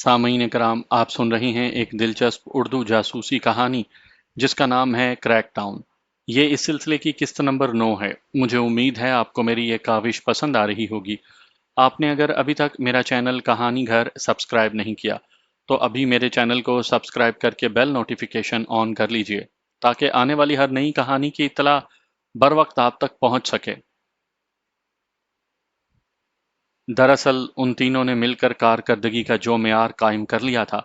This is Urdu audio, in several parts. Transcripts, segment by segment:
سامعین کرام، آپ سن رہے ہیں ایک دلچسپ اردو جاسوسی کہانی جس کا نام ہے کریک ٹاؤن۔ یہ اس سلسلے کی قسط نمبر 9 ہے۔ مجھے امید ہے آپ کو میری یہ کاوش پسند آ رہی ہوگی۔ آپ نے اگر ابھی تک میرا چینل کہانی گھر سبسکرائب نہیں کیا تو ابھی میرے چینل کو سبسکرائب کر کے بیل نوٹیفیکیشن آن کر لیجئے تاکہ آنے والی ہر نئی کہانی کی اطلاع بر وقت آپ تک پہنچ سکے۔ دراصل ان تینوں نے مل کر کارکردگی کا جو معیار قائم کر لیا تھا،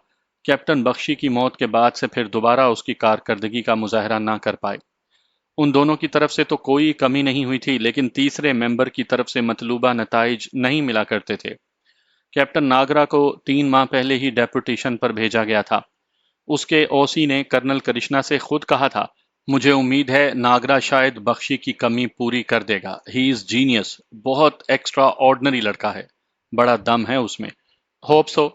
کیپٹن بخشی کی موت کے بعد سے پھر دوبارہ اس کی کارکردگی کا مظاہرہ نہ کر پائے۔ ان دونوں کی طرف سے تو کوئی کمی نہیں ہوئی تھی، لیکن تیسرے ممبر کی طرف سے مطلوبہ نتائج نہیں ملا کرتے تھے۔ کیپٹن ناگرا کو 3 ماہ پہلے ہی ڈیپوٹیشن پر بھیجا گیا تھا۔ اس کے اوسی نے کرنل کرشنا سے خود کہا تھا، مجھے امید ہے ناگرا شاید بخشی کی کمی پوری کر دے گا۔ ہی از جینیس، بہت ایکسٹرا آرڈنری لڑکا ہے، بڑا دم ہے اس میں۔ Hope so.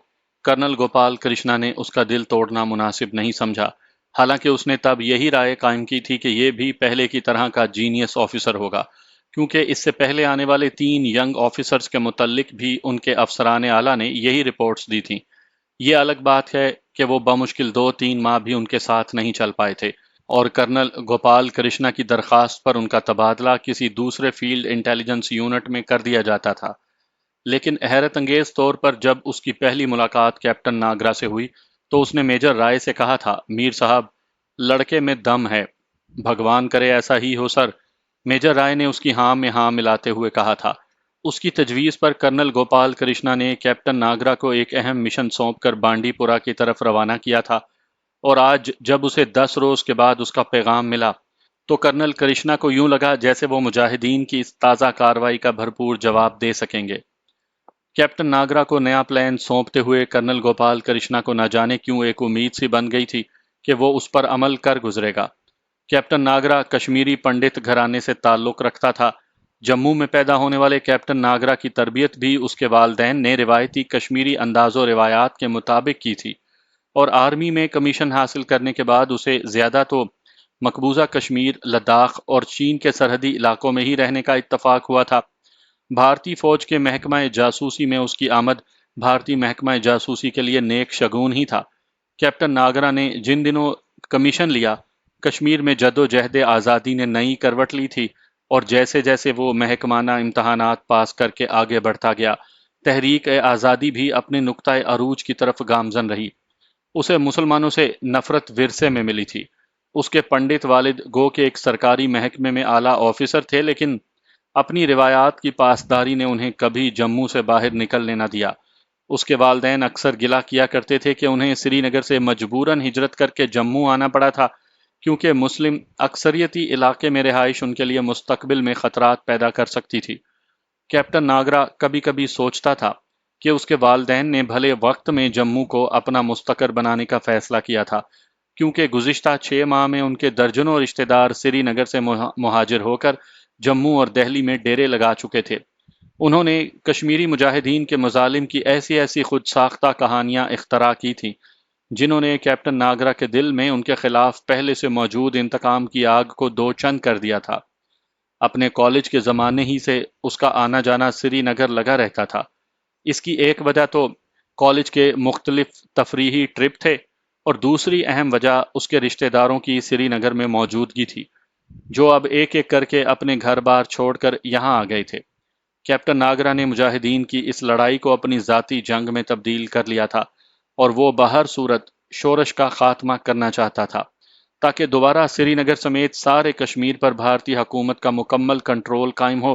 Colonel Gopal Krishna نے اس کا دل توڑنا مناسب نہیں سمجھا، حالانکہ اس نے تب یہی رائے قائم کی تھی کہ یہ بھی پہلے کی طرح کا جینیس آفیسر ہوگا، کیونکہ اس سے پہلے آنے والے 3 ینگ آفیسرز کے متعلق بھی ان کے افسران اعلیٰ نے یہی رپورٹس دی تھیں۔ یہ الگ بات ہے کہ وہ بمشکل 2-3 ماہ بھی ان کے ساتھ نہیں چل پائے تھے، اور کرنل گوپال کرشنا کی درخواست پر ان کا تبادلہ کسی دوسرے فیلڈ انٹیلیجنس یونٹ میں کر دیا جاتا تھا۔ لیکن حیرت انگیز طور پر جب اس کی پہلی ملاقات کیپٹن ناگرا سے ہوئی تو اس نے میجر رائے سے کہا تھا، میر صاحب، لڑکے میں دم ہے۔ بھگوان کرے ایسا ہی ہو سر، میجر رائے نے اس کی ہاں میں ہاں ملاتے ہوئے کہا تھا۔ اس کی تجویز پر کرنل گوپال کرشنا نے کیپٹن ناگرا کو ایک اہم مشن سونپ کر بانڈی پورہ کی طرف روانہ کیا تھا، اور آج جب اسے 10 روز کے بعد اس کا پیغام ملا تو کرنل کرشنا کو یوں لگا جیسے وہ مجاہدین کی اس تازہ کارروائی کا بھرپور جواب دے سکیں گے۔ کیپٹن ناگرا کو نیا پلان سونپتے ہوئے کرنل گوپال کرشنا کو نہ جانے کیوں ایک امید سی بن گئی تھی کہ وہ اس پر عمل کر گزرے گا۔ کیپٹن ناگرا کشمیری پنڈت گھرانے سے تعلق رکھتا تھا۔ جموں میں پیدا ہونے والے کیپٹن ناگرا کی تربیت بھی اس کے والدین نے روایتی کشمیری انداز و روایات کے مطابق کی تھی، اور آرمی میں کمیشن حاصل کرنے کے بعد اسے زیادہ تو مقبوضہ کشمیر، لداخ اور چین کے سرحدی علاقوں میں ہی رہنے کا اتفاق ہوا تھا۔ بھارتی فوج کے محکمہ جاسوسی میں اس کی آمد بھارتی محکمہ جاسوسی کے لیے نیک شگون ہی تھا۔ کیپٹن ناگرا نے جن دنوں کمیشن لیا، کشمیر میں جد و جہد آزادی نے نئی کروٹ لی تھی، اور جیسے جیسے وہ محکمانہ امتحانات پاس کر کے آگے بڑھتا گیا، تحریک آزادی بھی اپنے نقطۂ عروج کی طرف گامزن رہی۔ اسے مسلمانوں سے نفرت ورثے میں ملی تھی۔ اس کے پنڈت والد گو کے ایک سرکاری محکمے میں اعلیٰ آفیسر تھے، لیکن اپنی روایات کی پاسداری نے انہیں کبھی جموں سے باہر نکلنے نہ دیا۔ اس کے والدین اکثر گلہ کیا کرتے تھے کہ انہیں سری نگر سے مجبوراً ہجرت کر کے جموں آنا پڑا تھا، کیونکہ مسلم اکثریتی علاقے میں رہائش ان کے لیے مستقبل میں خطرات پیدا کر سکتی تھی۔ کیپٹن ناگرا کبھی کبھی سوچتا تھا کہ اس کے والدین نے بھلے وقت میں جموں کو اپنا مستقر بنانے کا فیصلہ کیا تھا، کیونکہ گزشتہ 6 ماہ میں ان کے درجنوں رشتہ دار سری نگر سے مہاجر ہو کر جموں اور دہلی میں ڈیرے لگا چکے تھے۔ انہوں نے کشمیری مجاہدین کے مظالم کی ایسی ایسی خود ساختہ کہانیاں اختراع کی تھیں جنہوں نے کیپٹن ناگرا کے دل میں ان کے خلاف پہلے سے موجود انتقام کی آگ کو دو چند کر دیا تھا۔ اپنے کالج کے زمانے ہی سے اس کا آنا جانا سری نگر لگا رہتا تھا۔ اس کی ایک وجہ تو کالج کے مختلف تفریحی ٹرپ تھے، اور دوسری اہم وجہ اس کے رشتہ داروں کی سری نگر میں موجودگی تھی، جو اب ایک ایک کر کے اپنے گھر بار چھوڑ کر یہاں آ گئے تھے۔ کیپٹن ناگرا نے مجاہدین کی اس لڑائی کو اپنی ذاتی جنگ میں تبدیل کر لیا تھا، اور وہ بہر صورت شورش کا خاتمہ کرنا چاہتا تھا تاکہ دوبارہ سری نگر سمیت سارے کشمیر پر بھارتی حکومت کا مکمل کنٹرول قائم ہو،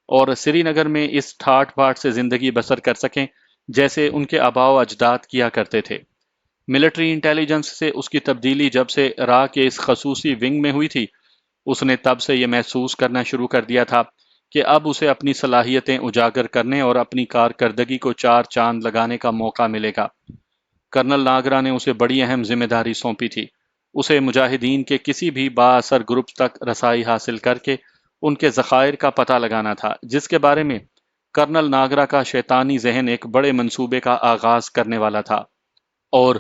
اور سری نگر میں اس ٹھاٹ باٹ سے زندگی بسر کر سکیں جیسے ان کے آباء و اجداد کیا کرتے تھے۔ ملٹری انٹیلیجنس سے اس کی تبدیلی جب سے را کے اس خصوصی ونگ میں ہوئی تھی، اس نے تب سے یہ محسوس کرنا شروع کر دیا تھا کہ اب اسے اپنی صلاحیتیں اجاگر کرنے اور اپنی کارکردگی کو 4 چاند لگانے کا موقع ملے گا۔ کرنل ناگرا نے اسے بڑی اہم ذمہ داری سونپی تھی۔ اسے مجاہدین کے کسی بھی با اثر گروپ تک رسائی حاصل کر کے ان کے ذخائر کا پتہ لگانا تھا، جس کے بارے میں کرنل ناگرا کا شیطانی ذہن ایک بڑے منصوبے کا آغاز کرنے والا تھا، اور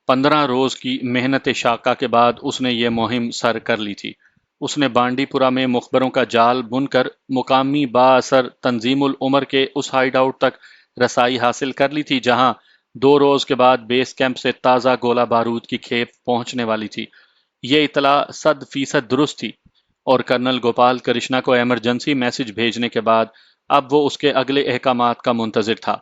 15 روز کی محنت شاقہ کے بعد اس نے یہ مہم سر کر لی تھی۔ اس نے بانڈی پورہ میں مخبروں کا جال بن کر مقامی با اثر تنظیم العمر کے اس ہائیڈ آؤٹ تک رسائی حاصل کر لی تھی جہاں 2 روز کے بعد بیس کیمپ سے تازہ گولہ بارود کی کھیپ پہنچنے والی تھی۔ یہ اطلاع 100% درست تھی اور کرنل گوپال کرشنا کو ایمرجنسی میسج بھیجنے کے بعد اب وہ اس کے اگلے احکامات کا منتظر تھا۔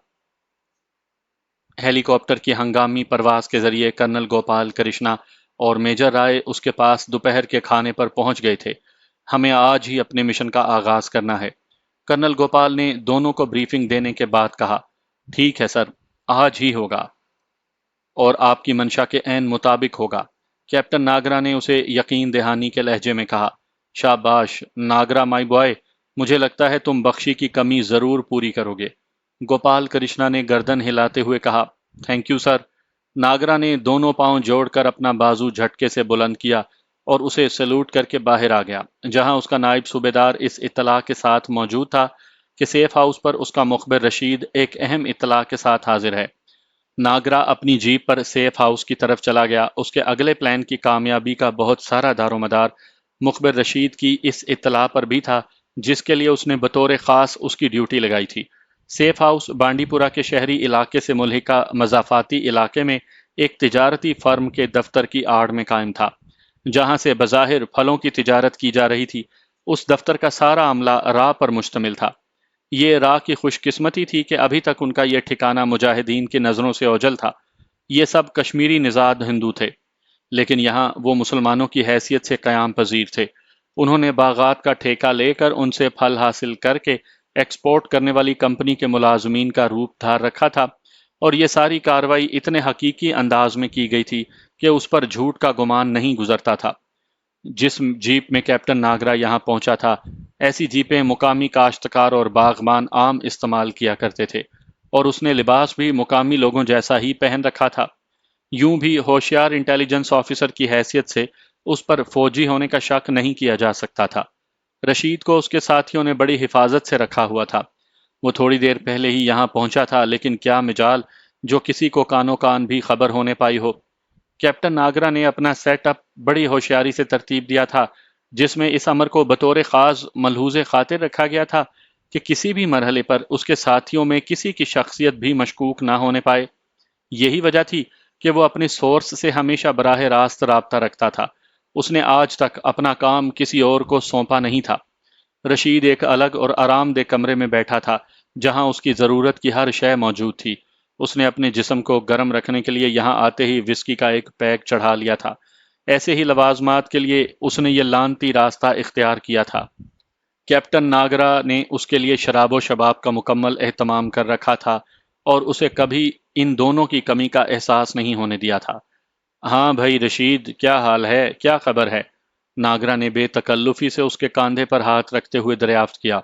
ہیلی کاپٹر کی ہنگامی پرواز کے ذریعے کرنل گوپال کرشنا اور میجر رائے اس کے پاس دوپہر کے کھانے پر پہنچ گئے تھے۔ ہمیں آج ہی اپنے مشن کا آغاز کرنا ہے، کرنل گوپال نے دونوں کو بریفنگ دینے کے بعد کہا۔ ٹھیک ہے سر، آج ہی ہوگا اور آپ کی منشا کے عین مطابق ہوگا، کیپٹن ناگرا نے اسے یقین دہانی کے لہجے میں کہا۔ شاباش ناگرا مائی بوائے، مجھے لگتا ہے تم بخشی کی کمی ضرور پوری کرو گے، گوپال کرشنا نے گردن ہلاتے ہوئے کہا۔ Thank you sir. ناگرا نے دونوں پاؤں جوڑ کر اپنا بازو جھٹکے سے بلند کیا اور اسے سلوٹ کر کے باہر آ گیا، جہاں اس کا نائب صوبے دار اس اطلاع کے ساتھ موجود تھا کہ سیف ہاؤس پر اس کا مخبر رشید ایک اہم اطلاع کے ساتھ حاضر ہے۔ ناگرا اپنی جیپ پر سیف ہاؤس کی طرف چلا گیا۔ اس کے اگلے پلان کی کامیابی کا بہت سارا دار و مدار مخبر رشید کی اس اطلاع پر بھی تھا، جس کے لیے اس نے بطور خاص اس کی ڈیوٹی لگائی تھی۔ سیف ہاؤس بانڈی پورہ کے شہری علاقے سے ملحقہ مضافاتی علاقے میں ایک تجارتی فرم کے دفتر کی آڑ میں قائم تھا، جہاں سے بظاہر پھلوں کی تجارت کی جا رہی تھی۔ اس دفتر کا سارا عملہ راہ پر مشتمل تھا۔ یہ راہ کی خوش قسمتی تھی کہ ابھی تک ان کا یہ ٹھکانہ مجاہدین کی نظروں سے اوجھل تھا۔ یہ سب کشمیری نژاد ہندو تھے، لیکن یہاں وہ مسلمانوں کی حیثیت سے قیام پذیر تھے۔ انہوں نے باغات کا ٹھیکہ لے کر ان سے پھل حاصل کر کے ایکسپورٹ کرنے والی کمپنی کے ملازمین کا روپ دھار رکھا تھا، اور یہ ساری کارروائی اتنے حقیقی انداز میں کی گئی تھی کہ اس پر جھوٹ کا گمان نہیں گزرتا تھا۔ جس جیپ میں کیپٹن ناگرا یہاں پہنچا تھا، ایسی جیپیں مقامی کاشتکار اور باغبان عام استعمال کیا کرتے تھے، اور اس نے لباس بھی مقامی لوگوں جیسا ہی پہن رکھا تھا۔ یوں بھی ہوشیار انٹیلیجنس آفیسر کی حیثیت سے اس پر فوجی ہونے کا شک نہیں کیا جا سکتا تھا۔ رشید کو اس کے ساتھیوں نے بڑی حفاظت سے رکھا ہوا تھا۔ وہ تھوڑی دیر پہلے ہی یہاں پہنچا تھا، لیکن کیا مجال جو کسی کو کانوں کان بھی خبر ہونے پائی ہو۔ کیپٹن ناگرا نے اپنا سیٹ اپ بڑی ہوشیاری سے ترتیب دیا تھا، جس میں اس امر کو بطور خاص ملحوظ خاطر رکھا گیا تھا کہ کسی بھی مرحلے پر اس کے ساتھیوں میں کسی کی شخصیت بھی مشکوک نہ ہونے پائے۔ یہی وجہ تھی کہ وہ اپنے سورس سے ہمیشہ براہ راست رابطہ رکھتا تھا۔ اس نے آج تک اپنا کام کسی اور کو سونپا نہیں تھا۔ رشید ایک الگ اور آرام دہ کمرے میں بیٹھا تھا، جہاں اس کی ضرورت کی ہر شے موجود تھی۔ اس نے اپنے جسم کو گرم رکھنے کے لیے یہاں آتے ہی وسکی کا ایک پیک چڑھا لیا تھا۔ ایسے ہی لوازمات کے لیے اس نے یہ لانتی راستہ اختیار کیا تھا۔ کیپٹن ناگرا نے اس کے لیے شراب و شباب کا مکمل اہتمام کر رکھا تھا اور اسے کبھی ان دونوں کی کمی کا احساس نہیں ہونے دیا تھا۔ ہاں بھائی رشید، کیا حال ہے؟ کیا خبر ہے؟ ناگرا نے بے تکلفی سے اس کے کاندھے پر ہاتھ رکھتے ہوئے دریافت کیا۔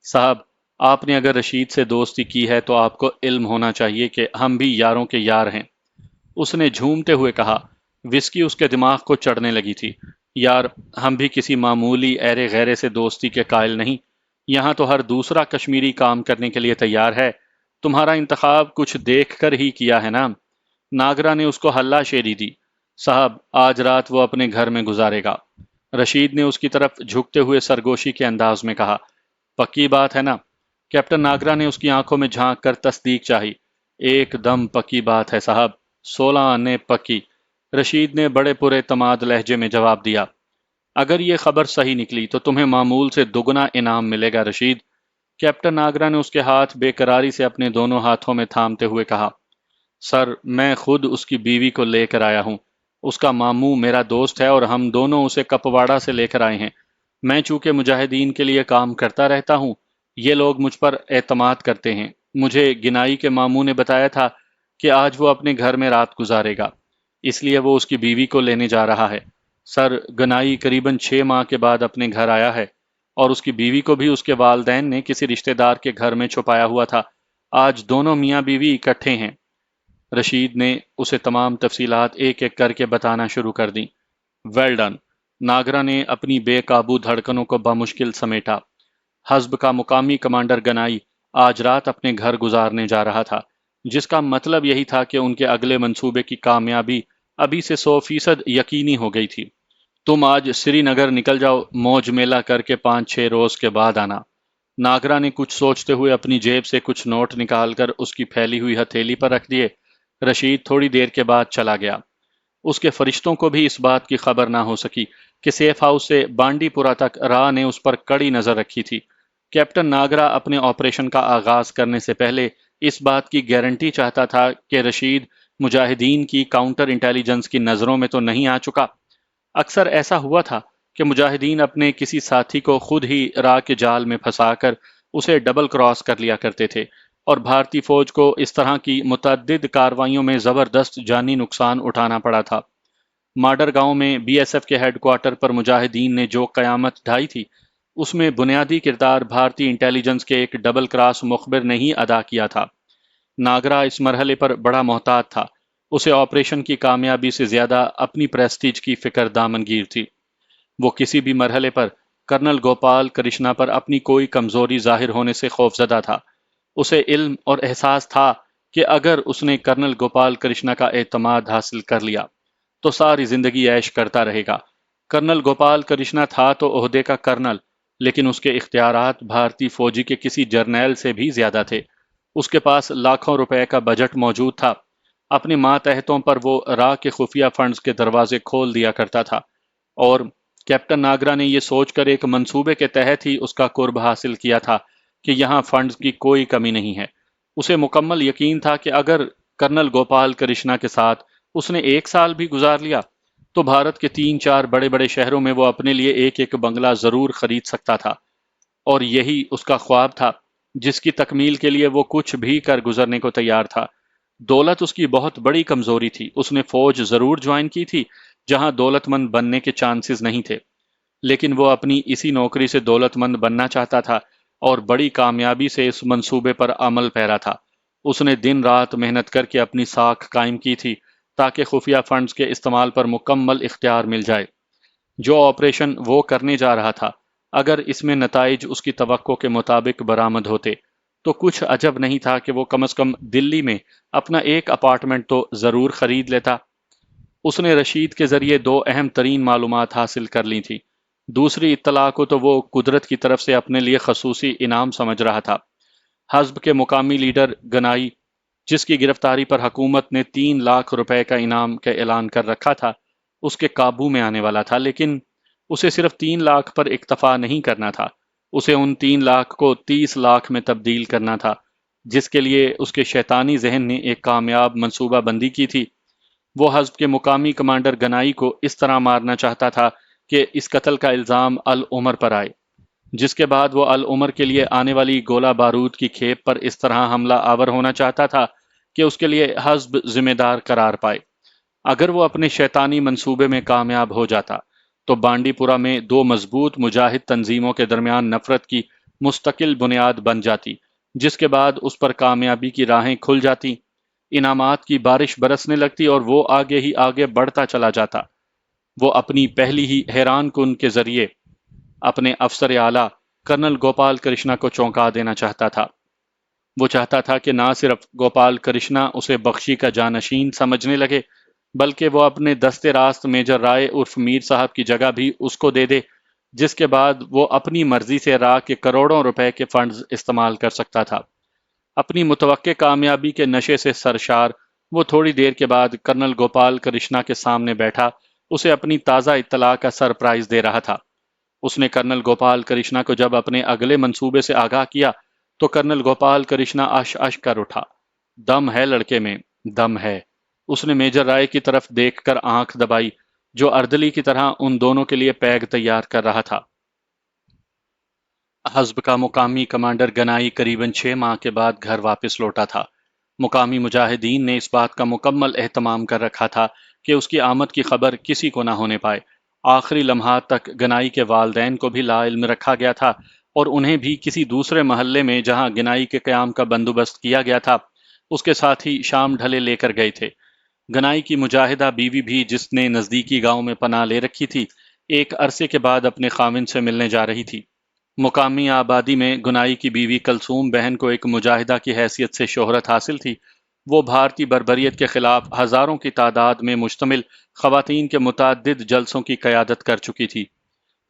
صاحب، آپ نے اگر رشید سے دوستی کی ہے تو آپ کو علم ہونا چاہیے کہ ہم بھی یاروں کے یار ہیں، اس نے جھومتے ہوئے کہا۔ وسکی اس کے دماغ کو چڑھنے لگی تھی۔ یار، ہم بھی کسی معمولی ایرے غیرے سے دوستی کے قائل نہیں۔ یہاں تو ہر دوسرا کشمیری کام کرنے کے لیے تیار ہے۔ تمہارا انتخاب کچھ دیکھ کر ہی کیا ہے نا؟ ناگرا نے اس کو ہلا شیری دی۔ صاحب، آج رات وہ اپنے گھر میں گزارے گا، رشید نے اس کی طرف جھکتے ہوئے سرگوشی کے انداز میں کہا۔ پکی بات ہے نا؟ کیپٹن ناگرا نے اس کی آنکھوں میں جھانک کر تصدیق چاہی۔ ایک دم پکی بات ہے صاحب، 16 آنے پکی، رشید نے بڑے پورے اعتماد لہجے میں جواب دیا۔ اگر یہ خبر صحیح نکلی تو تمہیں معمول سے دگنا انعام ملے گا رشید، کیپٹن ناگرا نے اس کے ہاتھ بے قراری سے اپنے دونوں ہاتھوں میں تھامتے ہوئے کہا۔ سر، میں خود اس کی بیوی کو لے کر آیا ہوں۔ اس کا ماموں میرا دوست ہے اور ہم دونوں اسے کپواڑہ سے لے کر آئے ہیں۔ میں چونکہ مجاہدین کے لیے کام کرتا رہتا ہوں، یہ لوگ مجھ پر اعتماد کرتے ہیں۔ مجھے گنائی کے ماموں نے بتایا تھا کہ آج وہ اپنے گھر میں رات گزارے گا، اس لیے وہ اس کی بیوی کو لینے جا رہا ہے۔ سر، گنائی قریباً 6 ماہ کے بعد اپنے گھر آیا ہے، اور اس کی بیوی کو بھی اس کے والدین نے کسی رشتہ دار کے گھر میں چھپایا ہوا تھا۔ آج دونوں میاں بیوی اکٹھے ہیں۔ رشید نے اسے تمام تفصیلات ایک ایک کر کے بتانا شروع کر دیں۔ ویل ڈن، ناگرا نے اپنی بے قابو دھڑکنوں کو بمشکل سمیٹا۔ حزب کا مقامی کمانڈر گنائی آج رات اپنے گھر گزارنے جا رہا تھا، جس کا مطلب یہی تھا کہ ان کے اگلے منصوبے کی کامیابی ابھی سے 100% یقینی ہو گئی تھی۔ تم آج سری نگر نکل جاؤ، موج میلہ کر کے 5-6 روز کے بعد آنا۔ ناگرا نے کچھ سوچتے ہوئے اپنی جیب سے کچھ نوٹ نکال کر اس کی پھیلی ہوئی ہتھیلی پر رکھ دیے۔ رشید تھوڑی دیر کے بعد چلا گیا۔ اس کے فرشتوں کو بھی اس بات کی خبر نہ ہو سکی کہ سیف ہاؤس سے بانڈی پورا تک راہ نے اس پر کڑی نظر رکھی تھی۔ کیپٹن ناگرا اپنے آپریشن کا آغاز کرنے سے پہلے اس بات کی گارنٹی چاہتا تھا کہ رشید مجاہدین کی کاؤنٹر انٹیلیجنس کی نظروں میں تو نہیں آ چکا۔ اکثر ایسا ہوا تھا کہ مجاہدین اپنے کسی ساتھی کو خود ہی راہ کے جال میں پھنسا کر اسے ڈبل کراس کر لیا کرتے تھے، اور بھارتی فوج کو اس طرح کی متعدد کارروائیوں میں زبردست جانی نقصان اٹھانا پڑا تھا۔ ماڈر گاؤں میں بی ایس ایف کے ہیڈ کوارٹر پر مجاہدین نے جو قیامت ڈھائی تھی، اس میں بنیادی کردار بھارتی انٹیلیجنس کے ایک ڈبل کراس مخبر نے ہی ادا کیا تھا۔ ناگرا اس مرحلے پر بڑا محتاط تھا۔ اسے آپریشن کی کامیابی سے زیادہ اپنی پریسٹیج کی فکر دامنگیر تھی۔ وہ کسی بھی مرحلے پر کرنل گوپال کرشنا پر اپنی کوئی کمزوری ظاہر ہونے سے خوفزدہ تھا۔ اسے علم اور احساس تھا کہ اگر اس نے کرنل گوپال کرشنا کا اعتماد حاصل کر لیا تو ساری زندگی عیش کرتا رہے گا۔ کرنل گوپال کرشنا تھا تو عہدے کا کرنل، لیکن اس کے اختیارات بھارتی فوجی کے کسی جرنیل سے بھی زیادہ تھے۔ اس کے پاس لاکھوں روپے کا بجٹ موجود تھا۔ اپنے ماتحتوں پر وہ راہ کے خفیہ فنڈز کے دروازے کھول دیا کرتا تھا، اور کیپٹن ناگرا نے یہ سوچ کر ایک منصوبے کے تحت ہی اس کا قرب حاصل کیا تھا کہ یہاں فنڈز کی کوئی کمی نہیں ہے۔ اسے مکمل یقین تھا کہ اگر کرنل گوپال کرشنا کے ساتھ اس نے 1 سال بھی گزار لیا تو بھارت کے 3-4 بڑے بڑے شہروں میں وہ اپنے لیے ایک ایک بنگلہ ضرور خرید سکتا تھا، اور یہی اس کا خواب تھا جس کی تکمیل کے لیے وہ کچھ بھی کر گزرنے کو تیار تھا۔ دولت اس کی بہت بڑی کمزوری تھی۔ اس نے فوج ضرور جوائن کی تھی جہاں دولت مند بننے کے چانسز نہیں تھے، لیکن وہ اپنی اسی نوکری سے دولت مند بننا چاہتا تھا اور بڑی کامیابی سے اس منصوبے پر عمل پیرا تھا۔ اس نے دن رات محنت کر کے اپنی ساکھ قائم کی تھی تاکہ خفیہ فنڈز کے استعمال پر مکمل اختیار مل جائے۔ جو آپریشن وہ کرنے جا رہا تھا، اگر اس میں نتائج اس کی توقع کے مطابق برآمد ہوتے تو کچھ عجب نہیں تھا کہ وہ کم از کم دلی میں اپنا ایک اپارٹمنٹ تو ضرور خرید لیتا۔ اس نے رشید کے ذریعے 2 اہم ترین معلومات حاصل کر لی تھی۔ دوسری اطلاع کو تو وہ قدرت کی طرف سے اپنے لیے خصوصی انعام سمجھ رہا تھا۔ حزب کے مقامی لیڈر گنائی، جس کی گرفتاری پر حکومت نے 3 لاکھ روپے کا انعام کا اعلان کر رکھا تھا، اس کے قابو میں آنے والا تھا، لیکن اسے صرف 3 لاکھ پر اکتفا نہیں کرنا تھا۔ اسے ان 3 لاکھ کو 30 لاکھ میں تبدیل کرنا تھا، جس کے لیے اس کے شیطانی ذہن نے ایک کامیاب منصوبہ بندی کی تھی۔ وہ حزب کے مقامی کمانڈر گنائی کو اس طرح مارنا چاہتا تھا کہ اس قتل کا الزام العمر پر آئے، جس کے بعد وہ العمر کے لیے آنے والی گولہ بارود کی کھیپ پر اس طرح حملہ آور ہونا چاہتا تھا کہ اس کے لیے حزب ذمہ دار قرار پائے۔ اگر وہ اپنے شیطانی منصوبے میں کامیاب ہو جاتا تو بانڈی پورا میں 2 مضبوط مجاہد تنظیموں کے درمیان نفرت کی مستقل بنیاد بن جاتی، جس کے بعد اس پر کامیابی کی راہیں کھل جاتی، انعامات کی بارش برسنے لگتی اور وہ آگے ہی آگے بڑھتا چلا جاتا۔ وہ اپنی پہلی ہی حیران کن کے ذریعے اپنے افسر اعلیٰ کرنل گوپال کرشنا کو چونکا دینا چاہتا تھا۔ وہ چاہتا تھا کہ نہ صرف گوپال کرشنا اسے بخشی کا جانشین سمجھنے لگے، بلکہ وہ اپنے دستے راست میجر رائے عرف میر صاحب کی جگہ بھی اس کو دے دے، جس کے بعد وہ اپنی مرضی سے راہ کے کروڑوں روپے کے فنڈز استعمال کر سکتا تھا۔ اپنی متوقع کامیابی کے نشے سے سرشار، وہ تھوڑی دیر کے بعد کرنل گوپال کرشنا کے سامنے بیٹھا اسے اپنی تازہ اطلاع کا سرپرائز دے رہا تھا۔ اس نے کرنل گوپال کرشنا کو جب اپنے اگلے منصوبے سے آگاہ کیا تو کرنل گوپال کرشنا اش اش کر اٹھا۔ دم ہے لڑکے میں، دم ہے۔ اس نے میجر رائے کی طرف دیکھ کر آنکھ دبائی، جو اردلی کی طرح ان دونوں کے لیے پیغ تیار کر رہا تھا۔ حزب کا مقامی کمانڈر گنائی قریباً 6 ماہ کے بعد گھر واپس لوٹا تھا۔ مقامی مجاہدین نے اس بات کا مکمل اہتمام کر رکھا تھا کہ اس کی آمد کی خبر کسی کو نہ ہونے پائے۔ آخری لمحات تک گنائی کے والدین کو بھی لا علم رکھا گیا تھا، اور انہیں بھی کسی دوسرے محلے میں جہاں گنائی کے قیام کا بندوبست کیا گیا تھا، اس کے ساتھ ہی شام ڈھلے لے کر گئے تھے۔ گنائی کی مجاہدہ بیوی بھی، جس نے نزدیکی گاؤں میں پناہ لے رکھی تھی، ایک عرصے کے بعد اپنے خاوند سے ملنے جا رہی تھی۔ مقامی آبادی میں گنائی کی بیوی کلثوم بہن کو ایک مجاہدہ کی حیثیت سے شہرت حاصل تھی۔ وہ بھارتی بربریت کے خلاف ہزاروں کی تعداد میں مشتمل خواتین کے متعدد جلسوں کی قیادت کر چکی تھی۔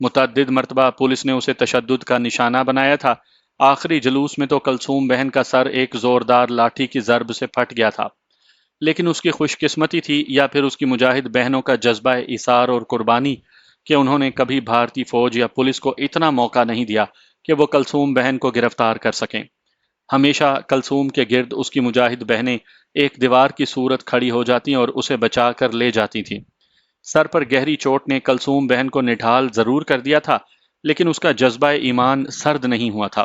متعدد مرتبہ پولیس نے اسے تشدد کا نشانہ بنایا تھا۔ آخری جلوس میں تو کلثوم بہن کا سر ایک زوردار لاٹھی کی ضرب سے پھٹ گیا تھا۔ لیکن اس کی خوش قسمتی تھی یا پھر اس کی مجاہد بہنوں کا جذبہ ایثار اور قربانی کہ انہوں نے کبھی بھارتی فوج یا پولیس کو اتنا موقع نہیں دیا کہ وہ کلثوم بہن کو گرفتار کر سکیں۔ ہمیشہ کلثوم کے گرد اس کی مجاہد بہنیں ایک دیوار کی صورت کھڑی ہو جاتی اور اسے بچا کر لے جاتی تھیں۔ سر پر گہری چوٹ نے کلثوم بہن کو نڈھال ضرور کر دیا تھا، لیکن اس کا جذبہ ایمان سرد نہیں ہوا تھا۔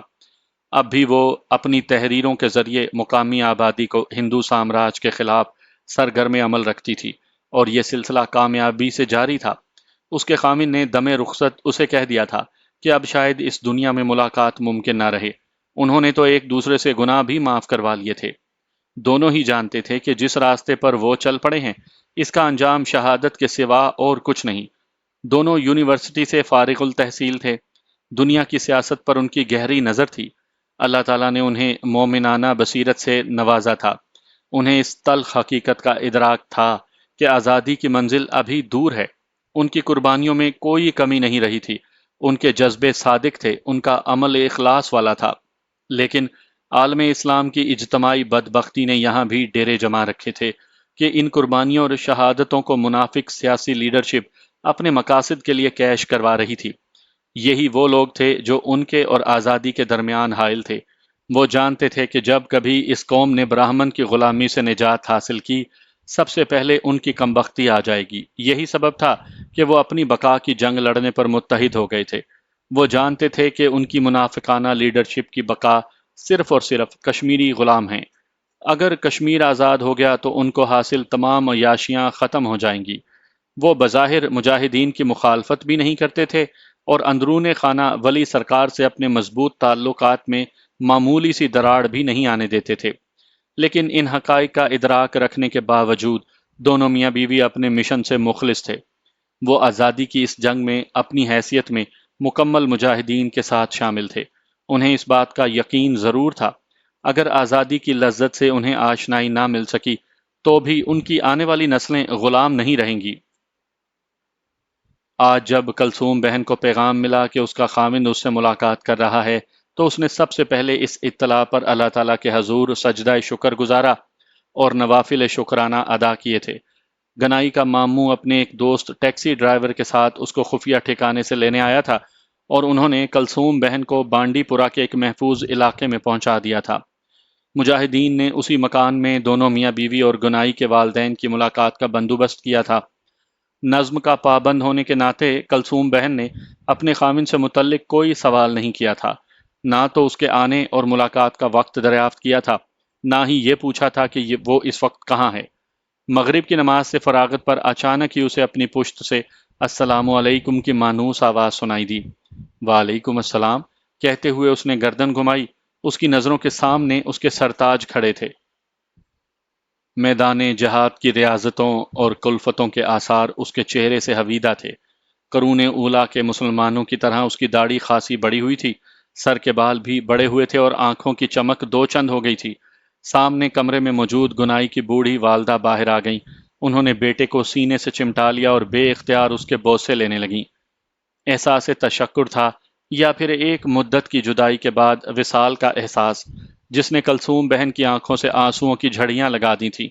اب بھی وہ اپنی تحریروں کے ذریعے مقامی آبادی کو ہندو سامراج کے خلاف سرگرم عمل رکھتی تھی، اور یہ سلسلہ کامیابی سے جاری تھا۔ اس کے خامن نے دم رخصت اسے کہہ دیا تھا کہ اب شاید اس دنیا میں ملاقات ممکن نہ رہے۔ انہوں نے تو ایک دوسرے سے گناہ بھی معاف کروا لیے تھے۔ دونوں ہی جانتے تھے کہ جس راستے پر وہ چل پڑے ہیں اس کا انجام شہادت کے سوا اور کچھ نہیں۔ دونوں یونیورسٹی سے فارغ التحصیل تھے۔ دنیا کی سیاست پر ان کی گہری نظر تھی۔ اللہ تعالیٰ نے انہیں مومنانہ بصیرت سے نوازا تھا۔ انہیں اس تلخ حقیقت کا ادراک تھا کہ آزادی کی منزل ابھی دور ہے۔ ان کی قربانیوں میں کوئی کمی نہیں رہی تھی۔ ان کے جذبے صادق تھے، ان کا عمل اخلاص والا تھا۔ لیکن عالم اسلام کی اجتماعی بدبختی نے یہاں بھی ڈیرے جما رکھے تھے کہ ان قربانیوں اور شہادتوں کو منافق سیاسی لیڈرشپ اپنے مقاصد کے لیے کیش کروا رہی تھی۔ یہی وہ لوگ تھے جو ان کے اور آزادی کے درمیان حائل تھے۔ وہ جانتے تھے کہ جب کبھی اس قوم نے براہمن کی غلامی سے نجات حاصل کی، سب سے پہلے ان کی کمبختی آ جائے گی۔ یہی سبب تھا کہ وہ اپنی بقا کی جنگ لڑنے پر متحد ہو گئے تھے۔ وہ جانتے تھے کہ ان کی منافقانہ لیڈرشپ کی بقا صرف اور صرف کشمیری غلام ہیں۔ اگر کشمیر آزاد ہو گیا تو ان کو حاصل تمام عیاشیاں ختم ہو جائیں گی۔ وہ بظاہر مجاہدین کی مخالفت بھی نہیں کرتے تھے اور اندرون خانہ ولی سرکار سے اپنے مضبوط تعلقات میں معمولی سی دراڑ بھی نہیں آنے دیتے تھے۔ لیکن ان حقائق کا ادراک رکھنے کے باوجود دونوں میاں بیوی اپنے مشن سے مخلص تھے۔ وہ آزادی کی اس جنگ میں اپنی حیثیت میں مکمل مجاہدین کے ساتھ شامل تھے۔ انہیں اس بات کا یقین ضرور تھا، اگر آزادی کی لذت سے انہیں آشنائی نہ مل سکی تو بھی ان کی آنے والی نسلیں غلام نہیں رہیں گی۔ آج جب کلثوم بہن کو پیغام ملا کہ اس کا خاوند اس سے ملاقات کر رہا ہے تو اس نے سب سے پہلے اس اطلاع پر اللہ تعالیٰ کے حضور سجدہ شکر گزارا اور نوافل شکرانہ ادا کیے تھے۔ گنائی کا ماموں اپنے ایک دوست ٹیکسی ڈرائیور کے ساتھ اس کو خفیہ ٹھکانے سے لینے آیا تھا اور انہوں نے کلثوم بہن کو بانڈی پورہ کے ایک محفوظ علاقے میں پہنچا دیا تھا۔ مجاہدین نے اسی مکان میں دونوں میاں بیوی اور گنائی کے والدین کی ملاقات کا بندوبست کیا تھا۔ نظم کا پابند ہونے کے ناطے کلثوم بہن نے اپنے خاوند سے متعلق کوئی سوال نہیں کیا تھا، نہ تو اس کے آنے اور ملاقات کا وقت دریافت کیا تھا، نہ ہی یہ پوچھا تھا کہ وہ اس وقت کہاں ہے۔ مغرب کی نماز سے فراغت پر اچانک ہی اسے اپنی پشت سے السلام علیکم کی مانوس آواز سنائی دی۔ وعلیکم السلام کہتے ہوئے اس نے گردن گھمائی۔ اس کی نظروں کے سامنے اس کے سرتاج کھڑے تھے۔ میدان جہاد کی ریاضتوں اور کلفتوں کے آثار اس کے چہرے سے حویدہ تھے۔ قرون اولیٰ کے مسلمانوں کی طرح اس کی داڑھی خاصی بڑی ہوئی تھی، سر کے بال بھی بڑے ہوئے تھے اور آنکھوں کی چمک دو چند ہو گئی تھی۔ سامنے کمرے میں موجود گنائی کی بوڑھی والدہ باہر آ گئیں۔ انہوں نے بیٹے کو سینے سے چمٹا لیا اور بے اختیار اس کے بوسے لینے لگیں۔ احساس تشکر تھا یا پھر ایک مدت کی جدائی کے بعد وصال کا احساس جس نے کلثوم بہن کی آنکھوں سے آنسوؤں کی جھڑیاں لگا دی تھی،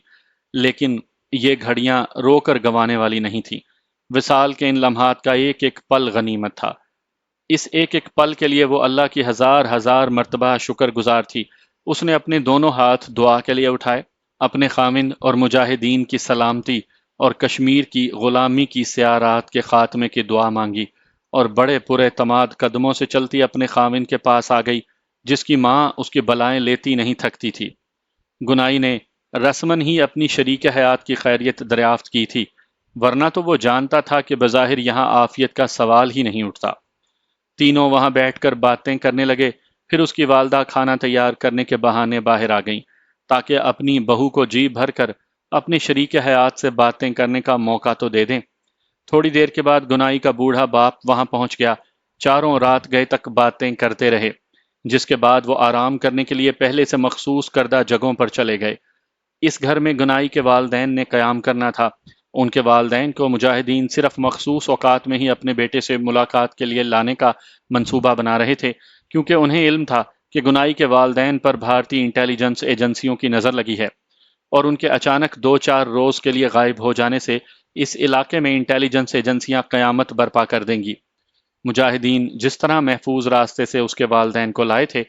لیکن یہ گھڑیاں رو کر گنوانے والی نہیں تھیں۔ وصال کے ان لمحات کا ایک ایک پل غنیمت تھا۔ اس ایک ایک پل کے لیے وہ اللہ کی ہزار ہزار مرتبہ شکر گزار تھی۔ اس نے اپنے دونوں ہاتھ دعا کے لیے اٹھائے، اپنے خاوند اور مجاہدین کی سلامتی اور کشمیر کی غلامی کی سیارات کے خاتمے کی دعا مانگی، اور بڑے پراعتماد قدموں سے چلتی اپنے خاوند کے پاس آ گئی جس کی ماں اس کی بلائیں لیتی نہیں تھکتی تھی۔ گنائی نے رسماً ہی اپنی شریک حیات کی خیریت دریافت کی تھی، ورنہ تو وہ جانتا تھا کہ بظاہر یہاں عافیت کا سوال ہی نہیں اٹھتا۔ تینوں وہاں بیٹھ کر باتیں کرنے لگے۔ پھر اس کی والدہ کھانا تیار کرنے کے بہانے باہر آ گئیں تاکہ اپنی بہو کو جی بھر کر اپنی شریک حیات سے باتیں کرنے کا موقع تو دے دیں۔ تھوڑی دیر کے بعد گنائی کا بوڑھا باپ وہاں پہنچ گیا۔ چاروں رات گئے تک باتیں کرتے رہے، جس کے بعد وہ آرام کرنے کے لیے پہلے سے مخصوص کردہ جگہوں پر چلے گئے۔ اس گھر میں گنائی کے والدین نے قیام کرنا تھا۔ ان کے والدین کو مجاہدین صرف مخصوص اوقات میں ہی اپنے بیٹے سے ملاقات کے لیے لانے کا منصوبہ بنا رہے تھے، کیونکہ انہیں علم تھا کہ گنائی کے والدین پر بھارتی انٹیلیجنس ایجنسیوں کی نظر لگی ہے۔ اور ان کے اچانک 2-4 روز کے لیے غائب ہو جانے سے اس علاقے میں انٹیلیجنس ایجنسیاں قیامت برپا کر دیں گی۔ مجاہدین جس طرح محفوظ راستے سے اس کے والدین کو لائے تھے،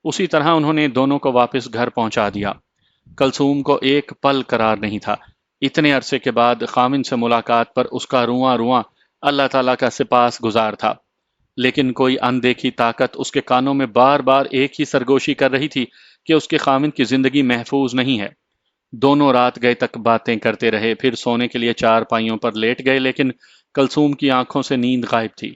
اسی طرح انہوں نے دونوں کو واپس گھر پہنچا دیا۔ کلثوم کو ایک پل قرار نہیں تھا۔ اتنے عرصے کے بعد خامن سے ملاقات پر اس کا رواں رواں اللہ تعالیٰ کا سپاس گزار تھا، لیکن کوئی اندیکھی طاقت اس کے کانوں میں بار بار ایک ہی سرگوشی کر رہی تھی کہ اس کے خامن کی زندگی محفوظ نہیں ہے۔ دونوں رات گئے تک باتیں کرتے رہے، پھر سونے کے لیے چار پائیوں پر لیٹ گئے، لیکن کلثوم کی آنکھوں سے نیند غائب تھی۔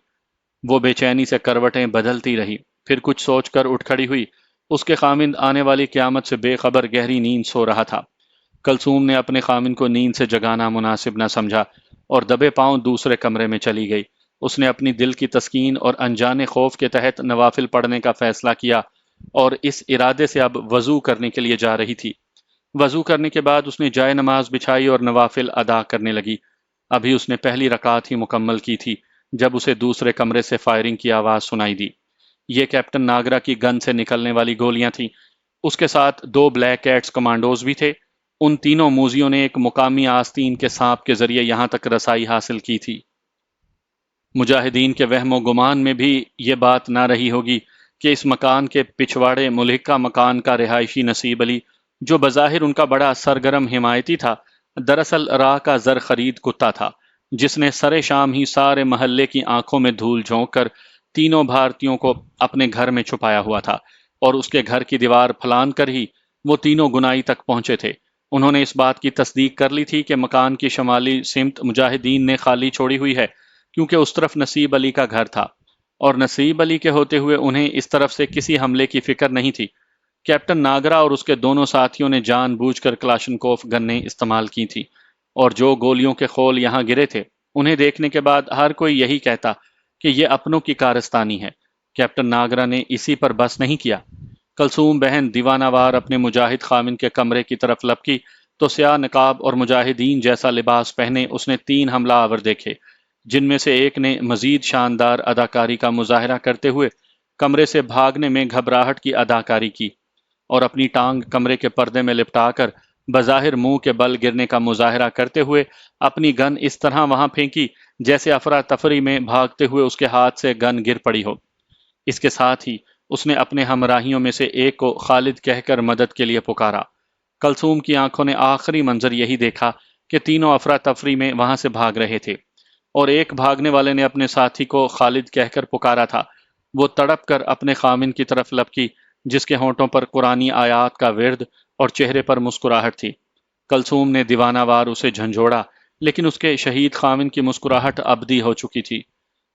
وہ بے چینی سے کروٹیں بدلتی رہی، پھر کچھ سوچ کر اٹھ کھڑی ہوئی۔ اس کے خامند آنے والی قیامت سے بے خبر گہری نیند سو رہا تھا۔ کلثوم نے اپنے خامند کو نیند سے جگانا مناسب نہ سمجھا اور دبے پاؤں دوسرے کمرے میں چلی گئی۔ اس نے اپنی دل کی تسکین اور انجانے خوف کے تحت نوافل پڑھنے کا فیصلہ کیا اور اس ارادے سے اب وضو کرنے کے لیے جا رہی تھی۔ وضو کرنے کے بعد اس نے جائے نماز بچھائی اور نوافل ادا کرنے لگی۔ ابھی اس نے پہلی رکعت ہی مکمل کی تھی جب اسے دوسرے کمرے سے فائرنگ کی آواز سنائی دی۔ یہ کیپٹن ناگرا کی گن سے نکلنے والی گولیاں تھیں۔ اس کے ساتھ 2 بلیک کیٹس کمانڈوز بھی تھے۔ ان تینوں موذیوں نے ایک مقامی آستین کے سانپ کے ذریعے یہاں تک رسائی حاصل کی تھی۔ مجاہدین کے وہم و گمان میں بھی یہ بات نہ رہی ہوگی کہ اس مکان کے پچھواڑے ملحقہ مکان کا رہائشی نصیب علی، جو بظاہر ان کا بڑا سرگرم حمایتی تھا، دراصل راہ کا زر خرید کتا تھا، جس نے سرے شام ہی سارے محلے کی آنکھوں میں دھول جھونک کر تینوں بھارتیوں کو اپنے گھر میں چھپایا ہوا تھا، اور اس کے گھر کی دیوار پھلان کر ہی وہ تینوں گنائی تک پہنچے تھے۔ انہوں نے اس بات کی تصدیق کر لی تھی کہ مکان کی شمالی سمت مجاہدین نے خالی چھوڑی ہوئی ہے، کیونکہ اس طرف نصیب علی کا گھر تھا، اور نصیب علی کے ہوتے ہوئے انہیں اس طرف سے کسی حملے کی فکر نہیں تھی۔ کیپٹن ناگرا اور اس کے دونوں ساتھیوں نے جان بوجھ کر کلاشنکوف گنیں استعمال کی تھی، اور جو گولیوں کے خول یہاں گرے تھے، انہیں دیکھنے کے بعد ہر کوئی یہی کہتا کہ یہ اپنوں کی کارستانی ہے۔ کیپٹن ناگرا نے اسی پر بس نہیں کیا۔ کلثوم بہن دیوانہ وار اپنے مجاہد خامن کے کمرے کی طرف لپکی تو سیاہ نقاب اور مجاہدین جیسا لباس پہنے اس نے 3 حملہ آور دیکھے، جن میں سے ایک نے مزید شاندار اداکاری کا مظاہرہ کرتے ہوئے کمرے سے بھاگنے میں گھبراہٹ کی اداکاری کی، اور اپنی ٹانگ کمرے کے پردے میں لپٹا کر بظاہر منہ کے بل گرنے کا مظاہرہ کرتے ہوئے اپنی گن اس طرح وہاں پھینکی جیسے افراتفری میں بھاگتے ہوئے اس کے ہاتھ سے گن گر پڑی ہو۔ اس کے ساتھ ہی اس نے اپنے ہمراہیوں میں سے ایک کو خالد کہہ کر مدد کے لیے پکارا۔ کلثوم کی آنکھوں نے آخری منظر یہی دیکھا کہ تینوں افراتفری میں وہاں سے بھاگ رہے تھے، اور ایک بھاگنے والے نے اپنے ساتھی کو خالد کہہ کر پکارا تھا۔ وہ تڑپ کر اپنے خامن کی طرف لپکی، جس کے ہونٹوں پر قرآنی آیات کا ورد اور چہرے پر مسکراہٹ تھی۔ کلثوم نے دیوانہ وار اسے جھنجھوڑا، لیکن اس کے شہید خامن کی مسکراہٹ ابدی ہو چکی تھی۔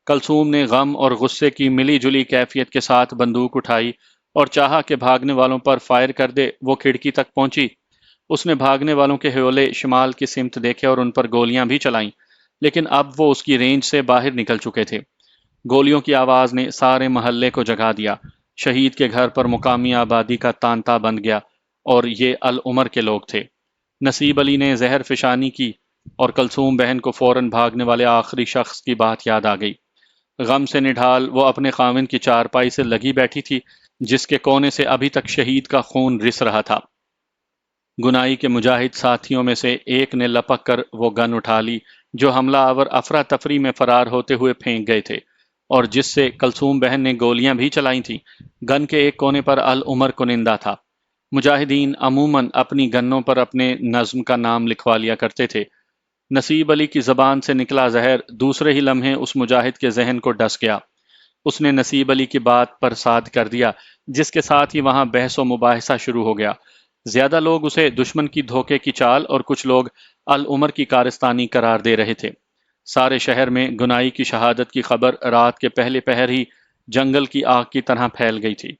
کلثوم نے غم اور غصے کی ملی جلی کیفیت کے ساتھ بندوق اٹھائی اور چاہا کہ بھاگنے والوں پر فائر کر دے۔ وہ کھڑکی تک پہنچی۔ اس نے بھاگنے والوں کے حیولے شمال کی سمت دیکھے اور ان پر گولیاں بھی چلائیں، لیکن اب وہ اس کی رینج سے باہر نکل چکے تھے۔ گولیوں کی آواز نے سارے محلے کو جگا دیا۔ شہید کے گھر پر مقامی آبادی کا تانتا بند گیا، اور یہ العمر کے لوگ تھے۔ نصیب علی نے زہر فشانی کی اور کلثوم بہن کو فوراً بھاگنے والے آخری شخص کی بات یاد آ گئی۔ غم سے نڈھال وہ اپنے خاوند کی چارپائی سے لگی بیٹھی تھی، جس کے کونے سے ابھی تک شہید کا خون رس رہا تھا۔ گنائی کے مجاہد ساتھیوں میں سے ایک نے لپک کر وہ گن اٹھا لی جو حملہ آور افراتفری میں فرار ہوتے ہوئے پھینک گئے تھے، اور جس سے کلثوم بہن نے گولیاں بھی چلائی تھیں۔ گن کے ایک کونے پر العمر کنندہ تھا۔ مجاہدین عموماً اپنی گنوں پر اپنے نظم کا نام لکھوا لیا کرتے تھے۔ نصیب علی کی زبان سے نکلا زہر دوسرے ہی لمحے اس مجاہد کے ذہن کو ڈس گیا۔ اس نے نصیب علی کی بات پر صاد کر دیا، جس کے ساتھ ہی وہاں بحث و مباحثہ شروع ہو گیا۔ زیادہ لوگ اسے دشمن کی دھوکے کی چال اور کچھ لوگ العمر کی کارستانی قرار دے رہے تھے۔ سارے شہر میں گنائی کی شہادت کی خبر رات کے پہلے پہر ہی جنگل کی آگ کی طرح پھیل گئی تھی۔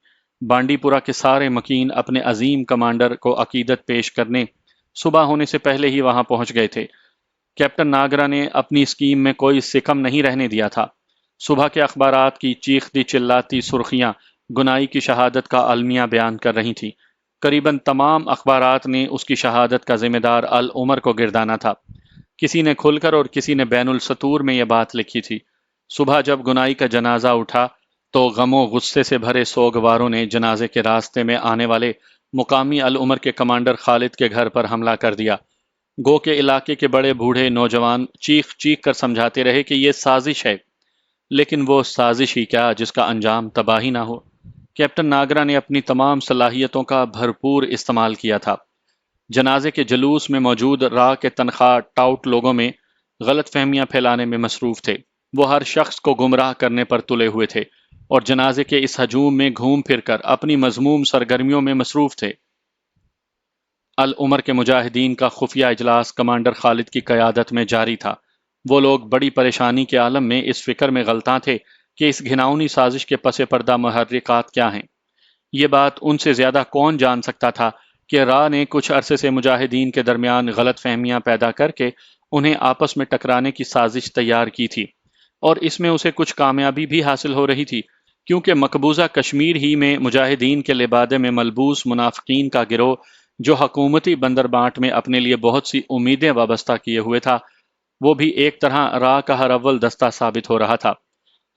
بانڈی پورہ کے سارے مکین اپنے عظیم کمانڈر کو عقیدت پیش کرنے صبح ہونے سے پہلے ہی وہاں پہنچ گئے تھے۔ کیپٹن ناگرا نے اپنی اسکیم میں کوئی سکم نہیں رہنے دیا تھا۔ صبح کے اخبارات کی چیختی چلاتی سرخیاں گنائی کی شہادت کا المیہ بیان کر رہی تھیں۔ قریباً تمام اخبارات نے اس کی شہادت کا ذمہ دار العمر کو گردانا تھا۔ کسی نے کھل کر اور کسی نے بین السطور میں یہ بات لکھی تھی۔ صبح جب گنائی کا جنازہ اٹھا تو غم و غصے سے بھرے سوگواروں نے جنازے کے راستے میں آنے والے مقامی العمر کے کمانڈر خالد کے گھر پر حملہ کر دیا۔ گو کے علاقے کے بڑے بوڑھے نوجوان چیخ چیخ کر سمجھاتے رہے کہ یہ سازش ہے، لیکن وہ سازش ہی کیا جس کا انجام تباہی نہ ہو۔ کیپٹن ناگرا نے اپنی تمام صلاحیتوں کا بھرپور استعمال کیا تھا۔ جنازے کے جلوس میں موجود را کے تنخواہ ٹاؤٹ لوگوں میں غلط فہمیاں پھیلانے میں مصروف تھے۔ وہ ہر شخص کو گمراہ کرنے پر تلے ہوئے تھے اور جنازے کے اس ہجوم میں گھوم پھر کر اپنی مذموم سرگرمیوں میں مصروف تھے۔ العمر کے مجاہدین کا خفیہ اجلاس کمانڈر خالد کی قیادت میں جاری تھا۔ وہ لوگ بڑی پریشانی کے عالم میں اس فکر میں غلطاں تھے کہ اس گھناؤنی سازش کے پس پردہ محرکات کیا ہیں۔ یہ بات ان سے زیادہ کون جان سکتا تھا کہ را نے کچھ عرصے سے مجاہدین کے درمیان غلط فہمیاں پیدا کر کے انہیں آپس میں ٹکرانے کی سازش تیار کی تھی، اور اس میں اسے کچھ کامیابی بھی حاصل ہو رہی تھی، کیونکہ مقبوضہ کشمیر ہی میں مجاہدین کے لبادے میں ملبوس منافقین کا گروہ جو حکومتی بندربانٹ میں اپنے لیے بہت سی امیدیں وابستہ کیے ہوئے تھا، وہ بھی ایک طرح را کا ہر اول دستہ ثابت ہو رہا تھا۔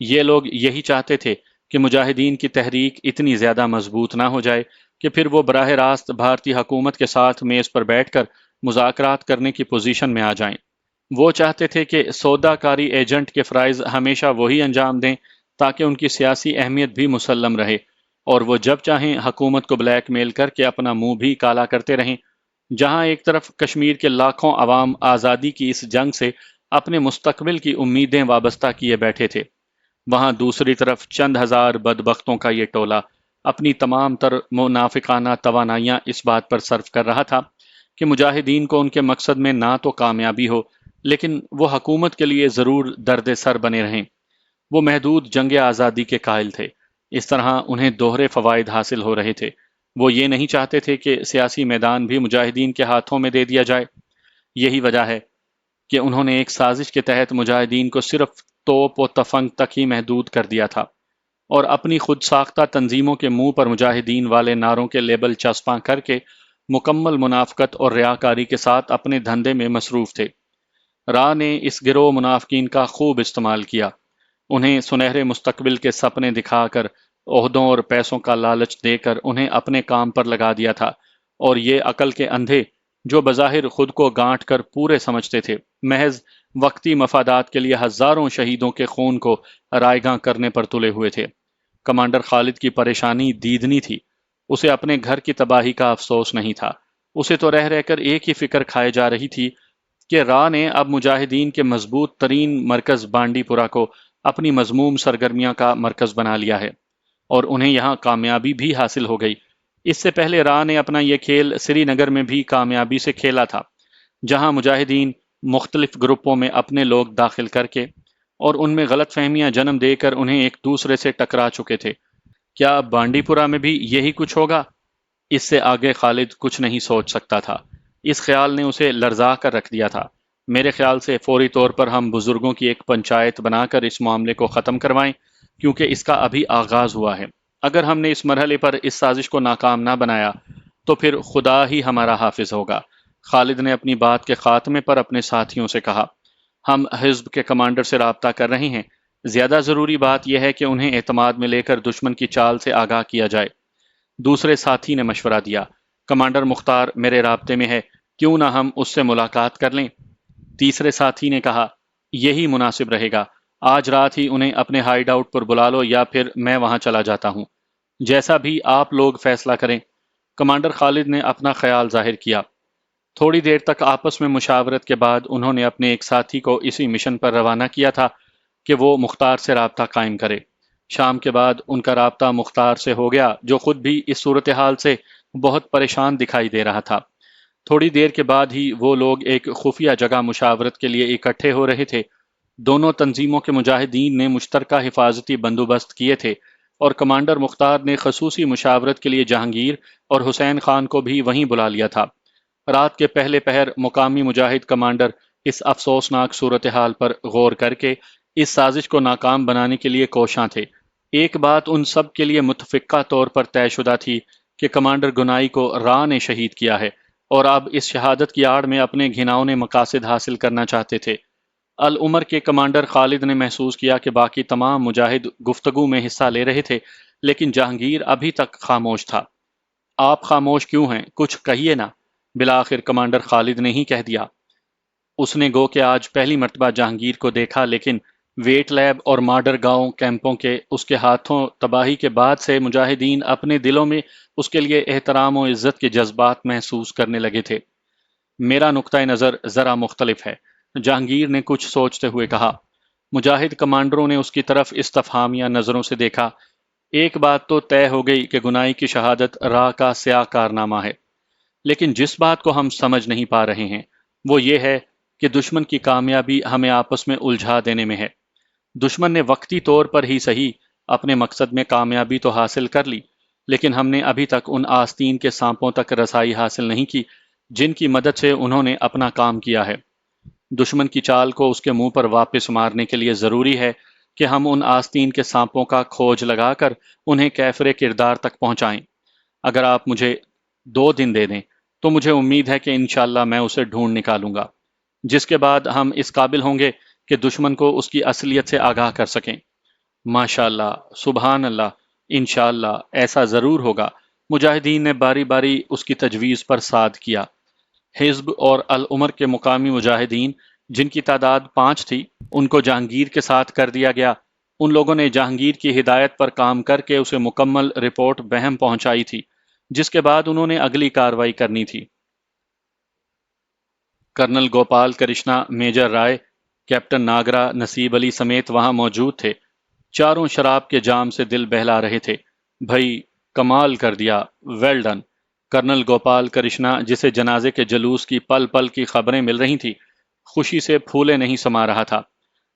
یہ لوگ یہی چاہتے تھے کہ مجاہدین کی تحریک اتنی زیادہ مضبوط نہ ہو جائے کہ پھر وہ براہ راست بھارتی حکومت کے ساتھ میز پر بیٹھ کر مذاکرات کرنے کی پوزیشن میں آ جائیں۔ وہ چاہتے تھے کہ سودا کاری ایجنٹ کے فرائض ہمیشہ وہی انجام دیں تاکہ ان کی سیاسی اہمیت بھی مسلم رہے، اور وہ جب چاہیں حکومت کو بلیک میل کر کے اپنا منہ بھی کالا کرتے رہیں۔ جہاں ایک طرف کشمیر کے لاکھوں عوام آزادی کی اس جنگ سے اپنے مستقبل کی امیدیں وابستہ کیے بیٹھے تھے، وہاں دوسری طرف چند ہزار بدبختوں کا یہ ٹولہ اپنی تمام تر منافقانہ توانائیاں اس بات پر صرف کر رہا تھا کہ مجاہدین کو ان کے مقصد میں نہ تو کامیابی ہو، لیکن وہ حکومت کے لیے ضرور درد سر بنے رہیں۔ وہ محدود جنگ آزادی کے قائل تھے، اس طرح انہیں دوہرے فوائد حاصل ہو رہے تھے۔ وہ یہ نہیں چاہتے تھے کہ سیاسی میدان بھی مجاہدین کے ہاتھوں میں دے دیا جائے۔ یہی وجہ ہے کہ انہوں نے ایک سازش کے تحت مجاہدین کو صرف توپ و تفنگ تک ہی محدود کر دیا تھا، اور اپنی خود ساختہ تنظیموں کے منہ پر مجاہدین والے نعروں کے لیبل چسپاں کر کے مکمل منافقت اور ریاکاری کے ساتھ اپنے دھندے میں مصروف تھے۔ را نے اس گروہ منافقین کا خوب استعمال کیا، انہیں سنہرے مستقبل کے سپنے دکھا کر، عہدوں اور پیسوں کا لالچ دے کر انہیں اپنے کام پر لگا دیا تھا، اور یہ عقل کے اندھے جو بظاہر خود کو گانٹ کر پورے سمجھتے تھے، محض وقتی مفادات کے لیے ہزاروں شہیدوں کے خون کو رائیگاں کرنے پر تلے ہوئے تھے۔ کمانڈر خالد کی پریشانی دیدنی تھی، اسے اپنے گھر کی تباہی کا افسوس نہیں تھا، اسے تو رہ رہ کر ایک ہی فکر کھائے جا رہی تھی کہ را نے اب مجاہدین کے مضبوط ترین مرکز بانڈی پورہ کو اپنی مذموم سرگرمیاں کا مرکز بنا لیا ہے، اور انہیں یہاں کامیابی بھی حاصل ہو گئی۔ اس سے پہلے را نے اپنا یہ کھیل سری نگر میں بھی کامیابی سے کھیلا تھا، جہاں مجاہدین مختلف گروپوں میں اپنے لوگ داخل کر کے اور ان میں غلط فہمیاں جنم دے کر انہیں ایک دوسرے سے ٹکرا چکے تھے۔ کیا بانڈی پورہ میں بھی یہی کچھ ہوگا؟ اس سے آگے خالد کچھ نہیں سوچ سکتا تھا۔ اس خیال نے اسے لرزا کر رکھ دیا تھا۔ میرے خیال سے فوری طور پر ہم بزرگوں کی ایک پنچایت بنا کر اس معاملے کو ختم کروائیں، کیونکہ اس کا ابھی آغاز ہوا ہے۔ اگر ہم نے اس مرحلے پر اس سازش کو ناکام نہ بنایا تو پھر خدا ہی ہمارا حافظ ہوگا۔ خالد نے اپنی بات کے خاتمے پر اپنے ساتھیوں سے کہا، ہم حزب کے کمانڈر سے رابطہ کر رہے ہیں، زیادہ ضروری بات یہ ہے کہ انہیں اعتماد میں لے کر دشمن کی چال سے آگاہ کیا جائے۔ دوسرے ساتھی نے مشورہ دیا، کمانڈر مختار میرے رابطے میں ہے، کیوں نہ ہم اس سے ملاقات کر لیں؟ تیسرے ساتھی نے کہا، یہی مناسب رہے گا، آج رات ہی انہیں اپنے ہائیڈ آؤٹ پر بلا لو یا پھر میں وہاں چلا جاتا ہوں، جیسا بھی آپ لوگ فیصلہ کریں۔ کمانڈر خالد نے اپنا خیال ظاہر کیا۔ تھوڑی دیر تک آپس میں مشاورت کے بعد انہوں نے اپنے ایک ساتھی کو اسی مشن پر روانہ کیا تھا کہ وہ مختار سے رابطہ قائم کرے۔ شام کے بعد ان کا رابطہ مختار سے ہو گیا، جو خود بھی اس صورتحال سے بہت پریشان دکھائی دے رہا تھا۔ تھوڑی دیر کے بعد ہی وہ لوگ ایک خفیہ جگہ مشاورت کے لیے اکٹھے ہو رہے تھے۔ دونوں تنظیموں کے مجاہدین نے مشترکہ حفاظتی بندوبست کیے تھے، اور کمانڈر مختار نے خصوصی مشاورت کے لیے جہانگیر اور حسین خان کو بھی وہیں بلا لیا تھا۔ رات کے پہلے پہر مقامی مجاہد کمانڈر اس افسوسناک صورتحال پر غور کر کے اس سازش کو ناکام بنانے کے لیے کوشاں تھے۔ ایک بات ان سب کے لیے متفقہ طور پر طے شدہ تھی کہ کمانڈر گنائی کو را نے شہید کیا ہے، اور اب اس شہادت کی آڑ میں اپنے گھناؤنے مقاصد حاصل کرنا چاہتے تھے۔ العمر کے کمانڈر خالد نے محسوس کیا کہ باقی تمام مجاہد گفتگو میں حصہ لے رہے تھے، لیکن جہانگیر ابھی تک خاموش تھا۔ آپ خاموش کیوں ہیں؟ کچھ کہیے نا۔ بالآخر کمانڈر خالد نے ہی کہہ دیا۔ اس نے گو کہ آج پہلی مرتبہ جہانگیر کو دیکھا، لیکن ویٹ لیب اور مارڈر گاؤں کیمپوں کے اس کے ہاتھوں تباہی کے بعد سے مجاہدین اپنے دلوں میں اس کے لیے احترام و عزت کے جذبات محسوس کرنے لگے تھے۔ میرا نقطہ نظر ذرا مختلف ہے، جہانگیر نے کچھ سوچتے ہوئے کہا۔ مجاہد کمانڈروں نے اس کی طرف استفہامیہ نظروں سے دیکھا۔ ایک بات تو طے ہو گئی کہ گنائی کی شہادت راہ کا سیاہ کارنامہ ہے، لیکن جس بات کو ہم سمجھ نہیں پا رہے ہیں وہ یہ ہے کہ دشمن کی کامیابی ہمیں آپس میں الجھا دینے میں ہے۔ دشمن نے وقتی طور پر ہی صحیح اپنے مقصد میں کامیابی تو حاصل کر لی، لیکن ہم نے ابھی تک ان آستین کے سانپوں تک رسائی حاصل نہیں کی جن کی مدد سے انہوں نے اپنا کام کیا ہے۔ دشمن کی چال کو اس کے منہ پر واپس مارنے کے لیے ضروری ہے کہ ہم ان آستین کے سانپوں کا کھوج لگا کر انہیں کیفر کردار تک پہنچائیں۔ اگر آپ مجھے 2 دن دے دیں تو مجھے امید ہے کہ انشاءاللہ میں اسے ڈھونڈ نکالوں گا، جس کے بعد ہم اس قابل ہوں گے کہ دشمن کو اس کی اصلیت سے آگاہ کر سکیں۔ ماشاءاللہ، سبحان اللہ، انشاءاللہ ایسا ضرور ہوگا۔ مجاہدین نے باری باری اس کی تجویز پر صاد کیا۔ حزب اور العمر کے مقامی مجاہدین، جن کی تعداد 5 تھی، ان کو جہانگیر کے ساتھ کر دیا گیا۔ ان لوگوں نے جہانگیر کی ہدایت پر کام کر کے اسے مکمل رپورٹ بہم پہنچائی تھی، جس کے بعد انہوں نے اگلی کارروائی کرنی تھی۔ کرنل گوپال کرشنا، میجر رائے، کیپٹن ناگرا، نصیب علی سمیت وہاں موجود تھے۔ چاروں شراب کے جام سے دل بہلا رہے تھے۔ بھائی، کمال کر دیا، well done. Colonel Gopal Krishna, جسے جنازے کے جلوس کی پل پل کی خبریں مل رہی تھیں، خوشی سے پھولے نہیں سما رہا تھا۔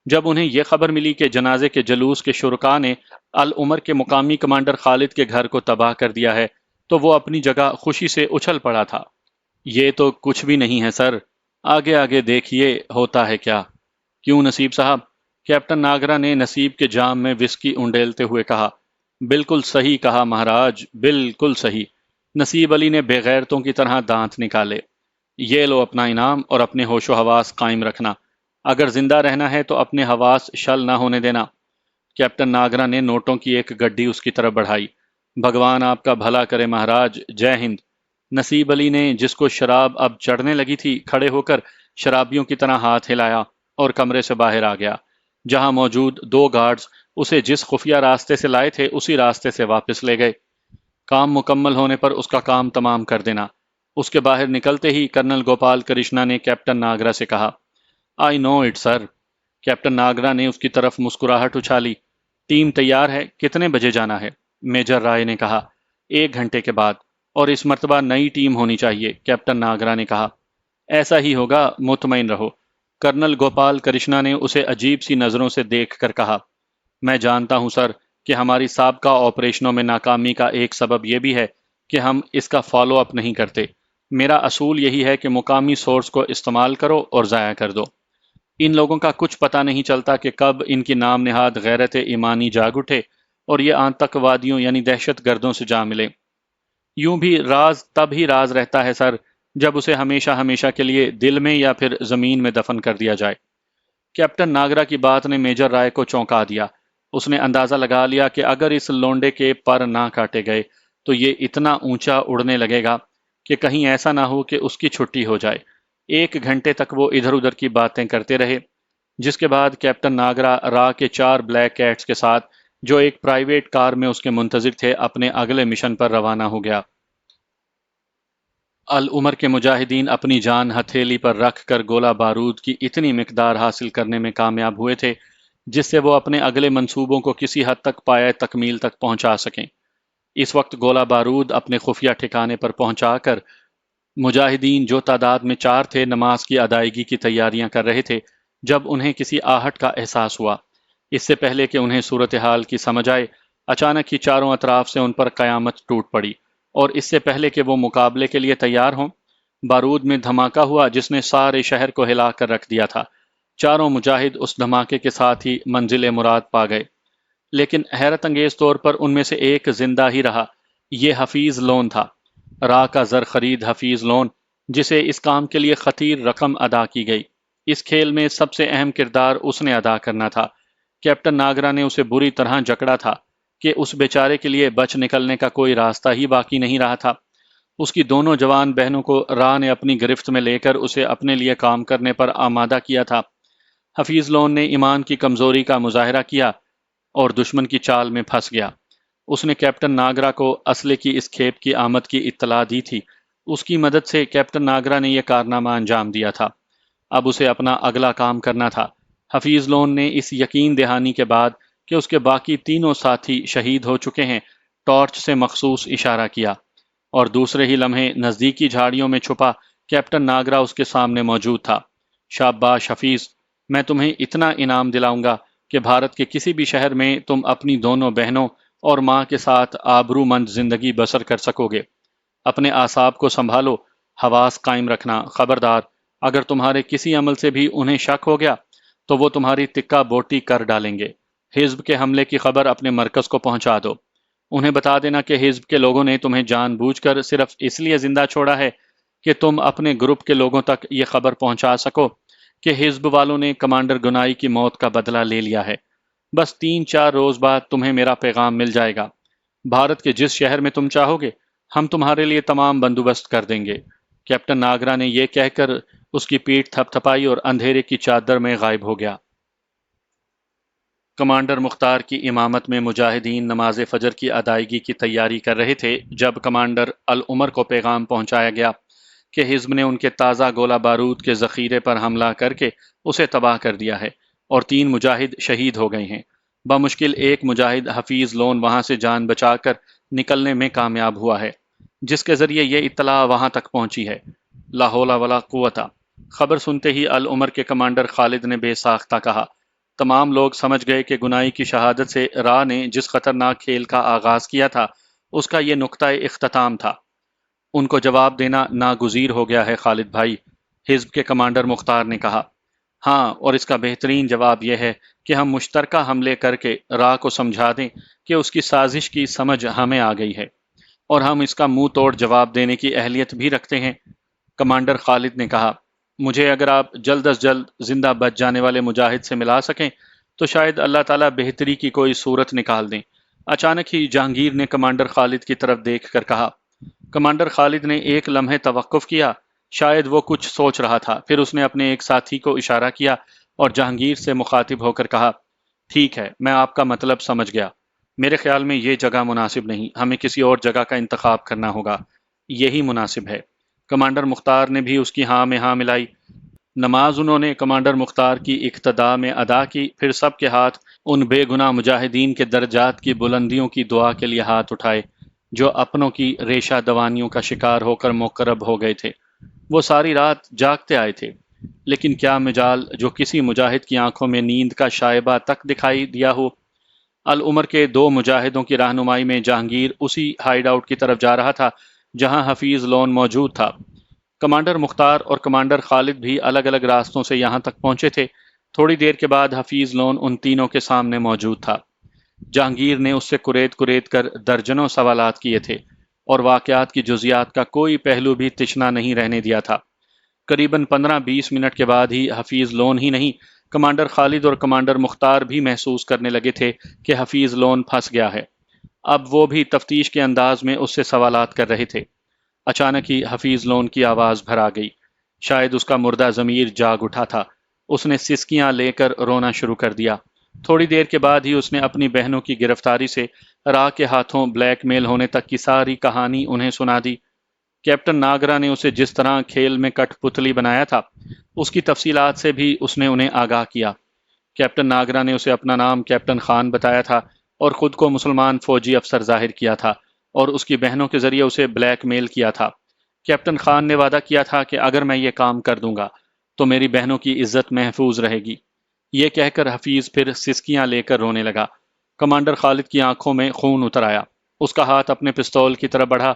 جب انہیں یہ خبر ملی کہ جنازے کے جلوس کے شرکاء نے العمر کے مقامی کمانڈر خالد کے گھر کو تباہ کر دیا ہے تو وہ اپنی جگہ خوشی سے اچھل پڑا تھا۔ یہ تو کچھ بھی نہیں ہے سر، آگے آگے دیکھیے ہوتا ہے کیا۔ کیوں نصیب صاحب؟ کیپٹن ناگرا نے نصیب کے جام میں وسکی انڈیلتے ہوئے کہا۔ بالکل صحیح کہا مہاراج، بالکل صحیح۔ نصیب علی نے بے غیرتوں کی طرح دانت نکالے۔ یہ لو اپنا انعام، اور اپنے ہوش و حواس قائم رکھنا۔ اگر زندہ رہنا ہے تو اپنے حواس شل نہ ہونے دینا۔ کیپٹن ناگرا نے نوٹوں کی ایک گڈی اس کی طرف بڑھائی۔ بھگوان آپ کا بھلا کرے مہاراج، جے ہند۔ نصیب علی نے، جس کو شراب اب چڑھنے لگی تھی، کھڑے ہو کر شرابیوں کی طرح ہاتھ ہلایا اور کمرے سے باہر آ گیا، جہاں موجود 2 گارڈز اسے جس خفیہ راستے سے لائے تھے اسی راستے سے واپس لے گئے۔ کام مکمل ہونے پر اس کا کام تمام کر دینا۔ اس کے باہر نکلتے ہی کرنل گوپال کرشنا نے کیپٹن ناگرا سے کہا۔ آئی نو اٹ سر۔ کیپٹن ناگرا نے اس کی طرف مسکراہٹ اچھالی۔ ٹیم تیار ہے، کتنے بجے جانا ہے؟ میجر رائے نے کہا۔ 1 گھنٹے کے بعد، اور اس مرتبہ نئی ٹیم ہونی چاہیے، کیپٹن ناگرا نے کہا۔ ایسا ہی ہوگا، مطمئن رہو۔ کرنل گوپال کرشنا نے اسے عجیب سی نظروں سے دیکھ کر کہا۔ میں جانتا ہوں سر کہ ہماری سابقہ آپریشنوں میں ناکامی کا ایک سبب یہ بھی ہے کہ ہم اس کا فالو اپ نہیں کرتے۔ میرا اصول یہی ہے کہ مقامی سورس کو استعمال کرو اور ضائع کر دو۔ ان لوگوں کا کچھ پتہ نہیں چلتا کہ کب ان کی نام نہاد غیرت ایمانی جاگ اٹھے اور یہ آتنکوادیوں یعنی دہشت گردوں سے جا ملے۔ یوں بھی راز تب ہی راز رہتا ہے سر جب اسے ہمیشہ ہمیشہ کے لیے دل میں یا پھر زمین میں دفن کر دیا جائے۔ کیپٹن ناگرا کی بات نے میجر رائے کو چونکا دیا۔ اس نے اندازہ لگا لیا کہ اگر اس لونڈے کے پر نہ کاٹے گئے تو یہ اتنا اونچا اڑنے لگے گا کہ کہیں ایسا نہ ہو کہ اس کی چھٹی ہو جائے۔ 1 گھنٹے تک وہ ادھر ادھر کی باتیں کرتے رہے، جس کے بعد کیپٹن ناگرا راہ کے 4 بلیک کیٹس کے ساتھ، جو ایک پرائیویٹ کار میں اس کے منتظر تھے، اپنے اگلے مشن پر روانہ ہو گیا۔ العمر کے مجاہدین اپنی جان ہتھیلی پر رکھ کر گولہ بارود کی اتنی مقدار حاصل کرنے میں کامیاب ہوئے تھے جس سے وہ اپنے اگلے منصوبوں کو کسی حد تک پایہ تکمیل تک پہنچا سکیں۔ اس وقت گولہ بارود اپنے خفیہ ٹھکانے پر پہنچا کر مجاہدین، جو تعداد میں 4 تھے، نماز کی ادائیگی کی تیاریاں کر رہے تھے جب انہیں کسی آہٹ کا احساس ہوا۔ اس سے پہلے کہ انہیں صورتحال کی سمجھ آئے، اچانک ہی چاروں اطراف سے ان پر قیامت ٹوٹ پڑی، اور اس سے پہلے کہ وہ مقابلے کے لیے تیار ہوں، بارود میں دھماکہ ہوا جس نے سارے شہر کو ہلا کر رکھ دیا تھا۔ چاروں مجاہد اس دھماکے کے ساتھ ہی منزل مراد پا گئے، لیکن حیرت انگیز طور پر ان میں سے ایک زندہ ہی رہا۔ یہ حفیظ لون تھا، راہ کا زر خرید حفیظ لون، جسے اس کام کے لیے خطیر رقم ادا کی گئی۔ اس کھیل میں سب سے اہم کردار اس نے ادا کرنا تھا۔ کیپٹن ناگرا نے اسے بری طرح جکڑا تھا کہ اس بیچارے کے لیے بچ نکلنے کا کوئی راستہ ہی باقی نہیں رہا تھا۔ اس کی دونوں جوان بہنوں کو راہ نے اپنی گرفت میں لے کر اسے اپنے لیے کام کرنے پر آمادہ کیا تھا۔ حفیظ لون نے ایمان کی کمزوری کا مظاہرہ کیا اور دشمن کی چال میں پھنس گیا۔ اس نے کیپٹن ناگرا کو اسلحے کی اس کھیپ کی آمد کی اطلاع دی تھی۔ اس کی مدد سے کیپٹن ناگرا نے یہ کارنامہ انجام دیا تھا۔ اب اسے اپنا اگلا کام کرنا تھا۔ حفیظ لون نے اس یقین دہانی کے بعد کہ اس کے باقی تینوں ساتھی شہید ہو چکے ہیں، ٹارچ سے مخصوص اشارہ کیا، اور دوسرے ہی لمحے نزدیکی جھاڑیوں میں چھپا کیپٹن ناگرا اس کے سامنے موجود تھا۔ شاباش حفیظ، میں تمہیں اتنا انعام دلاؤں گا کہ بھارت کے کسی بھی شہر میں تم اپنی دونوں بہنوں اور ماں کے ساتھ آبرو مند زندگی بسر کر سکو گے۔ اپنے اعصاب کو سنبھالو، حواس قائم رکھنا، خبردار اگر تمہارے کسی عمل سے بھی انہیں شک ہو گیا تو وہ تمہاری تکہ بوٹی کر ڈالیں گے۔ حزب کے حملے کی خبر اپنے مرکز کو پہنچا دو۔ انہیں بتا دینا کہ حزب کے لوگوں نے تمہیں جان بوجھ کر صرف اس لیے زندہ چھوڑا ہے کہ تم اپنے گروپ کے لوگوں تک یہ خبر پہنچا سکو کہ حزب والوں نے کمانڈر گنائی کی موت کا بدلہ لے لیا ہے۔ بس 3-4 روز بعد تمہیں میرا پیغام مل جائے گا۔ بھارت کے جس شہر میں تم چاہو گے ہم تمہارے لیے تمام بندوبست کر دیں گے۔ کیپٹن ناگرا نے یہ کہہ کر اس کی پیٹھ تھپ تھپائی اور اندھیرے کی چادر میں غائب ہو گیا۔ کمانڈر مختار کی امامت میں مجاہدین نماز فجر کی ادائیگی کی تیاری کر رہے تھے جب کمانڈر العمر کو پیغام پہنچایا گیا کہ حزب نے ان کے تازہ گولہ بارود کے ذخیرے پر حملہ کر کے اسے تباہ کر دیا ہے اور 3 مجاہد شہید ہو گئے ہیں۔ بمشکل ایک مجاہد حفیظ لون وہاں سے جان بچا کر نکلنے میں کامیاب ہوا ہے، جس کے ذریعے یہ اطلاع وہاں تک پہنچی ہے۔ لا حول ولا قوت۔ خبر سنتے ہی العمر کے کمانڈر خالد نے بے ساختہ کہا۔ تمام لوگ سمجھ گئے کہ گنائی کی شہادت سے راہ نے جس خطرناک کھیل کا آغاز کیا تھا اس کا یہ نقطہ اختتام تھا۔ ان کو جواب دینا ناگزیر ہو گیا ہے خالد بھائی، حزب کے کمانڈر مختار نے کہا۔ ہاں، اور اس کا بہترین جواب یہ ہے کہ ہم مشترکہ حملے کر کے راہ کو سمجھا دیں کہ اس کی سازش کی سمجھ ہمیں آ گئی ہے اور ہم اس کا منہ توڑ جواب دینے کی اہلیت بھی رکھتے ہیں۔ کمانڈر خالد نے کہا، مجھے اگر آپ جلد از جلد زندہ بچ جانے والے مجاہد سے ملا سکیں تو شاید اللہ تعالیٰ بہتری کی کوئی صورت نکال دیں۔ اچانک ہی جہانگیر نے کمانڈر خالد کی طرف دیکھ کر کہا۔ کمانڈر خالد نے ایک لمحے توقف کیا، شاید وہ کچھ سوچ رہا تھا، پھر اس نے اپنے ایک ساتھی کو اشارہ کیا اور جہانگیر سے مخاطب ہو کر کہا، ٹھیک ہے، میں آپ کا مطلب سمجھ گیا۔ میرے خیال میں یہ جگہ مناسب نہیں، ہمیں کسی اور جگہ کا انتخاب کرنا ہوگا، یہی مناسب ہے۔ کمانڈر مختار نے بھی اس کی ہاں میں ہاں ملائی۔ نماز انہوں نے کمانڈر مختار کی اقتداء میں ادا کی، پھر سب کے ہاتھ ان بے گناہ مجاہدین کے درجات کی بلندیوں کی دعا کے لیے ہاتھ اٹھائے جو اپنوں کی ریشہ دوانیوں کا شکار ہو کر مقرب ہو گئے تھے۔ وہ ساری رات جاگتے آئے تھے، لیکن کیا مجال جو کسی مجاہد کی آنکھوں میں نیند کا شائبہ تک دکھائی دیا ہو۔ العمر کے 2 مجاہدوں کی رہنمائی میں جہانگیر اسی ہائیڈ آؤٹ کی طرف جا رہا تھا جہاں حفیظ لون موجود تھا۔ کمانڈر مختار اور کمانڈر خالد بھی الگ الگ راستوں سے یہاں تک پہنچے تھے۔ تھوڑی دیر کے بعد حفیظ لون ان تینوں کے سامنے موجود تھا۔ جہانگیر نے اس سے کرید کر درجنوں سوالات کیے تھے اور واقعات کی جزیات کا کوئی پہلو بھی تشنا نہیں رہنے دیا تھا۔ قریباً 15-20 منٹ کے بعد ہی حفیظ لون ہی نہیں، کمانڈر خالد اور کمانڈر مختار بھی محسوس کرنے لگے تھے کہ حفیظ لون پھنس گیا ہے۔ اب وہ بھی تفتیش کے انداز میں اس سے سوالات کر رہے تھے۔ اچانک ہی حفیظ لون کی آواز بھر آ گئی۔ شاید اس کا مردہ ضمیر جاگ اٹھا تھا۔ اس نے سسکیاں لے کر رونا شروع کر دیا۔ تھوڑی دیر کے بعد ہی اس نے اپنی بہنوں کی گرفتاری سے راہ کے ہاتھوں بلیک میل ہونے تک کی ساری کہانی انہیں سنا دی۔ کیپٹن ناگرا نے اسے جس طرح کھیل میں کٹ پتلی بنایا تھا اس کی تفصیلات سے بھی اس نے انہیں آگاہ کیا۔ کیپٹن ناگرا نے اسے اپنا نام کیپٹن خان بتایا تھا اور خود کو مسلمان فوجی افسر ظاہر کیا تھا اور اس کی بہنوں کے ذریعے اسے بلیک میل کیا تھا۔ کیپٹن خان نے وعدہ کیا تھا کہ اگر میں یہ کام کر دوں گا تو میری بہنوں کی عزت محفوظ رہے گی۔ یہ کہہ کر حفیظ پھر سسکیاں لے کر رونے لگا۔ کمانڈر خالد کی آنکھوں میں خون اتر آیا۔ اس کا ہاتھ اپنے پستول کی طرف بڑھا،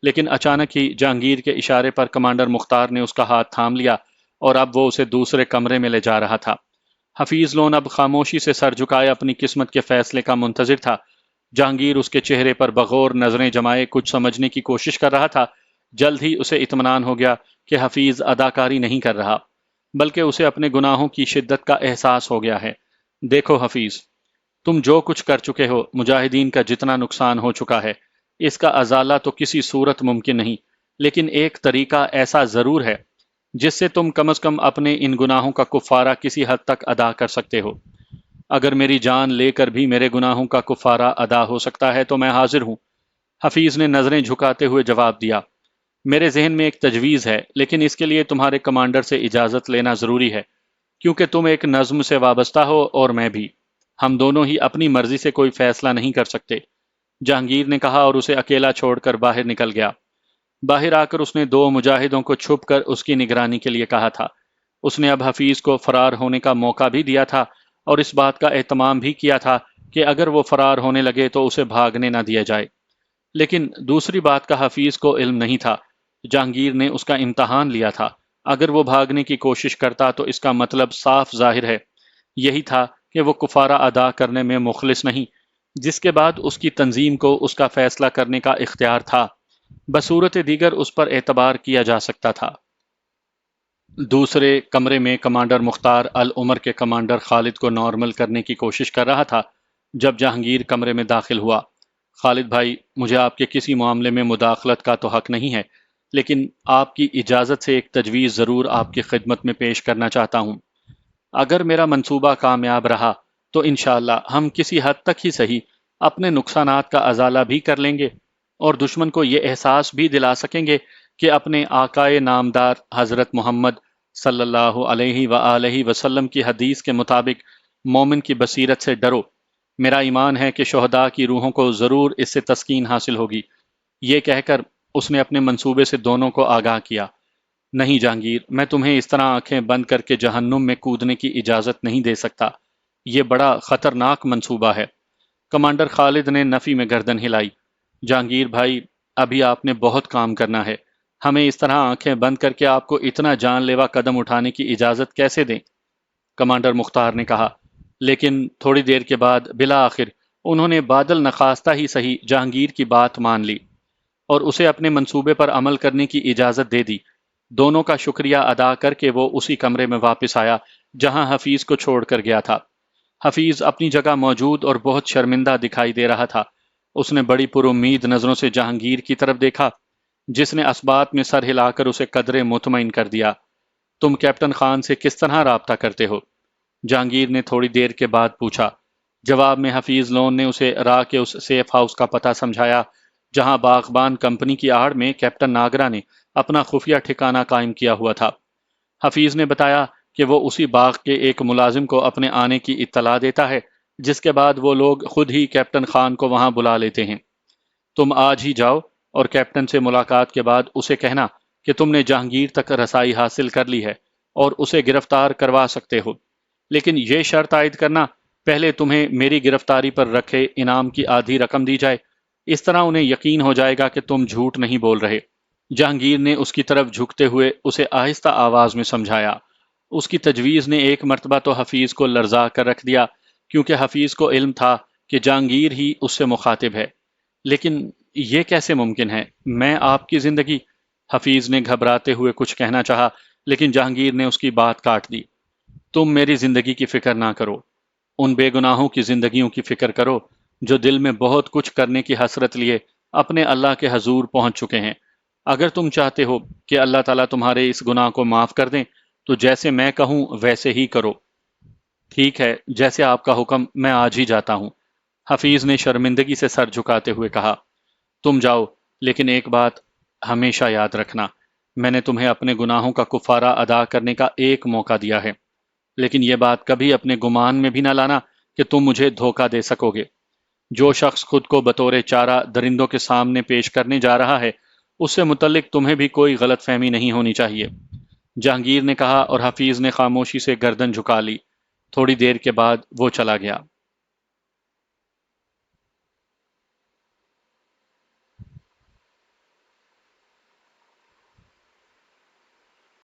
لیکن اچانک ہی جہانگیر کے اشارے پر کمانڈر مختار نے اس کا ہاتھ تھام لیا اور اب وہ اسے دوسرے کمرے میں لے جا رہا تھا۔ حفیظ لون اب خاموشی سے سر جھکائے اپنی قسمت کے فیصلے کا منتظر تھا۔ جہانگیر اس کے چہرے پر بغور نظریں جمائے کچھ سمجھنے کی کوشش کر رہا تھا۔ جلد ہی اسے اطمینان ہو گیا کہ حفیظ اداکاری نہیں کر رہا، بلکہ اسے اپنے گناہوں کی شدت کا احساس ہو گیا ہے۔ دیکھو حفیظ، تم جو کچھ کر چکے ہو، مجاہدین کا جتنا نقصان ہو چکا ہے، اس کا ازالہ تو کسی صورت ممکن نہیں، لیکن ایک طریقہ ایسا ضرور ہے جس سے تم کم از کم اپنے ان گناہوں کا کفارہ کسی حد تک ادا کر سکتے ہو۔ اگر میری جان لے کر بھی میرے گناہوں کا کفارہ ادا ہو سکتا ہے تو میں حاضر ہوں۔ حفیظ نے نظریں جھکاتے ہوئے جواب دیا، میرے ذہن میں ایک تجویز ہے، لیکن اس کے لیے تمہارے کمانڈر سے اجازت لینا ضروری ہے، کیونکہ تم ایک نظم سے وابستہ ہو اور میں بھی۔ ہم دونوں ہی اپنی مرضی سے کوئی فیصلہ نہیں کر سکتے، جہانگیر نے کہا اور اسے اکیلا چھوڑ کر باہر نکل گیا۔ باہر آ کر اس نے دو مجاہدوں کو چھپ کر اس کی نگرانی کے لیے کہا تھا۔ اس نے اب حفیظ کو فرار ہونے کا موقع بھی دیا تھا اور اس بات کا اہتمام بھی کیا تھا کہ اگر وہ فرار ہونے لگے تو اسے بھاگنے نہ دیا جائے۔ لیکن دوسری بات کا حفیظ کو علم نہیں تھا۔ جہانگیر نے اس کا امتحان لیا تھا۔ اگر وہ بھاگنے کی کوشش کرتا تو اس کا مطلب صاف ظاہر ہے، یہی تھا کہ وہ کفارہ ادا کرنے میں مخلص نہیں، جس کے بعد اس کی تنظیم کو اس کا فیصلہ کرنے کا اختیار تھا۔ بصورت دیگر اس پر اعتبار کیا جا سکتا تھا۔ دوسرے کمرے میں کمانڈر مختار العمر کے کمانڈر خالد کو نارمل کرنے کی کوشش کر رہا تھا جب جہانگیر کمرے میں داخل ہوا۔ خالد بھائی، مجھے آپ کے کسی معاملے میں مداخلت کا تو حق نہیں ہے، لیکن آپ کی اجازت سے ایک تجویز ضرور آپ کی خدمت میں پیش کرنا چاہتا ہوں۔ اگر میرا منصوبہ کامیاب رہا تو انشاءاللہ ہم کسی حد تک ہی صحیح اپنے نقصانات کا ازالہ بھی کر لیں گے اور دشمن کو یہ احساس بھی دلا سکیں گے کہ اپنے آقائے نامدار حضرت محمد صلی اللہ علیہ وآلہ وسلم کی حدیث کے مطابق مومن کی بصیرت سے ڈرو۔ میرا ایمان ہے کہ شہداء کی روحوں کو ضرور اس سے تسکین حاصل ہوگی۔ یہ کہہ کر اس نے اپنے منصوبے سے دونوں کو آگاہ کیا۔ نہیں جہانگیر، میں تمہیں اس طرح آنکھیں بند کر کے جہنم میں کودنے کی اجازت نہیں دے سکتا، یہ بڑا خطرناک منصوبہ ہے۔ کمانڈر خالد نے نفی میں گردن ہلائی۔ جہانگیر بھائی، ابھی آپ نے بہت کام کرنا ہے، ہمیں اس طرح آنکھیں بند کر کے آپ کو اتنا جان لیوا قدم اٹھانے کی اجازت کیسے دیں؟ کمانڈر مختار نے کہا۔ لیکن تھوڑی دیر کے بعد بالآخر انہوں نے بادل نخواستہ ہی صحیح جہانگیر کی بات مان لی اور اسے اپنے منصوبے پر عمل کرنے کی اجازت دے دی۔ دونوں کا شکریہ ادا کر کے وہ اسی کمرے میں واپس آیا جہاں حفیظ کو چھوڑ کر گیا تھا۔ حفیظ اپنی جگہ موجود اور بہت شرمندہ دکھائی دے رہا تھا۔ اس نے بڑی پر امید نظروں سے جہانگیر کی طرف دیکھا، جس نے اسبات میں سر ہلا کر اسے قدرے مطمئن کر دیا۔ تم کیپٹن خان سے کس طرح رابطہ کرتے ہو؟ جہانگیر نے تھوڑی دیر کے بعد پوچھا۔ جواب میں حفیظ لون نے اسے راہ کے اس سیف ہاؤس کا پتہ سمجھایا جہاں باغبان کمپنی کی آڑ میں کیپٹن ناگرا نے اپنا خفیہ ٹھکانہ قائم کیا ہوا تھا۔ حفیظ نے بتایا کہ وہ اسی باغ کے ایک ملازم کو اپنے آنے کی اطلاع دیتا ہے، جس کے بعد وہ لوگ خود ہی کیپٹن خان کو وہاں بلا لیتے ہیں۔ تم آج ہی جاؤ اور کیپٹن سے ملاقات کے بعد اسے کہنا کہ تم نے جہانگیر تک رسائی حاصل کر لی ہے اور اسے گرفتار کروا سکتے ہو، لیکن یہ شرط عائد کرنا پہلے تمہیں میری گرفتاری پر رکھے انعام کی آدھی رقم دی جائے۔ اس طرح انہیں یقین ہو جائے گا کہ تم جھوٹ نہیں بول رہے۔ جہانگیر نے اس کی طرف جھکتے ہوئے اسے آہستہ آواز میں سمجھایا۔ اس کی تجویز نے ایک مرتبہ تو حفیظ کو لرزا کر رکھ دیا، کیونکہ حفیظ کو علم تھا کہ جہانگیر ہی اس سے مخاطب ہے۔ لیکن یہ کیسے ممکن ہے؟ میں آپ کی زندگی… حفیظ نے گھبراتے ہوئے کچھ کہنا چاہا، لیکن جہانگیر نے اس کی بات کاٹ دی۔ تم میری زندگی کی فکر نہ کرو، ان بے گناہوں کی زندگیوں کی فکر کرو جو دل میں بہت کچھ کرنے کی حسرت لیے اپنے اللہ کے حضور پہنچ چکے ہیں۔ اگر تم چاہتے ہو کہ اللہ تعالیٰ تمہارے اس گناہ کو معاف کر دیں تو جیسے میں کہوں ویسے ہی کرو۔ ٹھیک ہے، جیسے آپ کا حکم، میں آج ہی جاتا ہوں، حفیظ نے شرمندگی سے سر جھکاتے ہوئے کہا۔ تم جاؤ، لیکن ایک بات ہمیشہ یاد رکھنا، میں نے تمہیں اپنے گناہوں کا کفارہ ادا کرنے کا ایک موقع دیا ہے، لیکن یہ بات کبھی اپنے گمان میں بھی نہ لانا کہ تم مجھے دھوکہ دے سکو گے۔ جو شخص خود کو بطور چارہ درندوں کے سامنے پیش کرنے جا رہا ہے، اس سے متعلق تمہیں بھی کوئی غلط فہمی نہیں ہونی چاہیے، جہانگیر نے کہا، اور حفیظ نے خاموشی سے گردن جھکا لی۔ تھوڑی دیر کے بعد وہ چلا گیا۔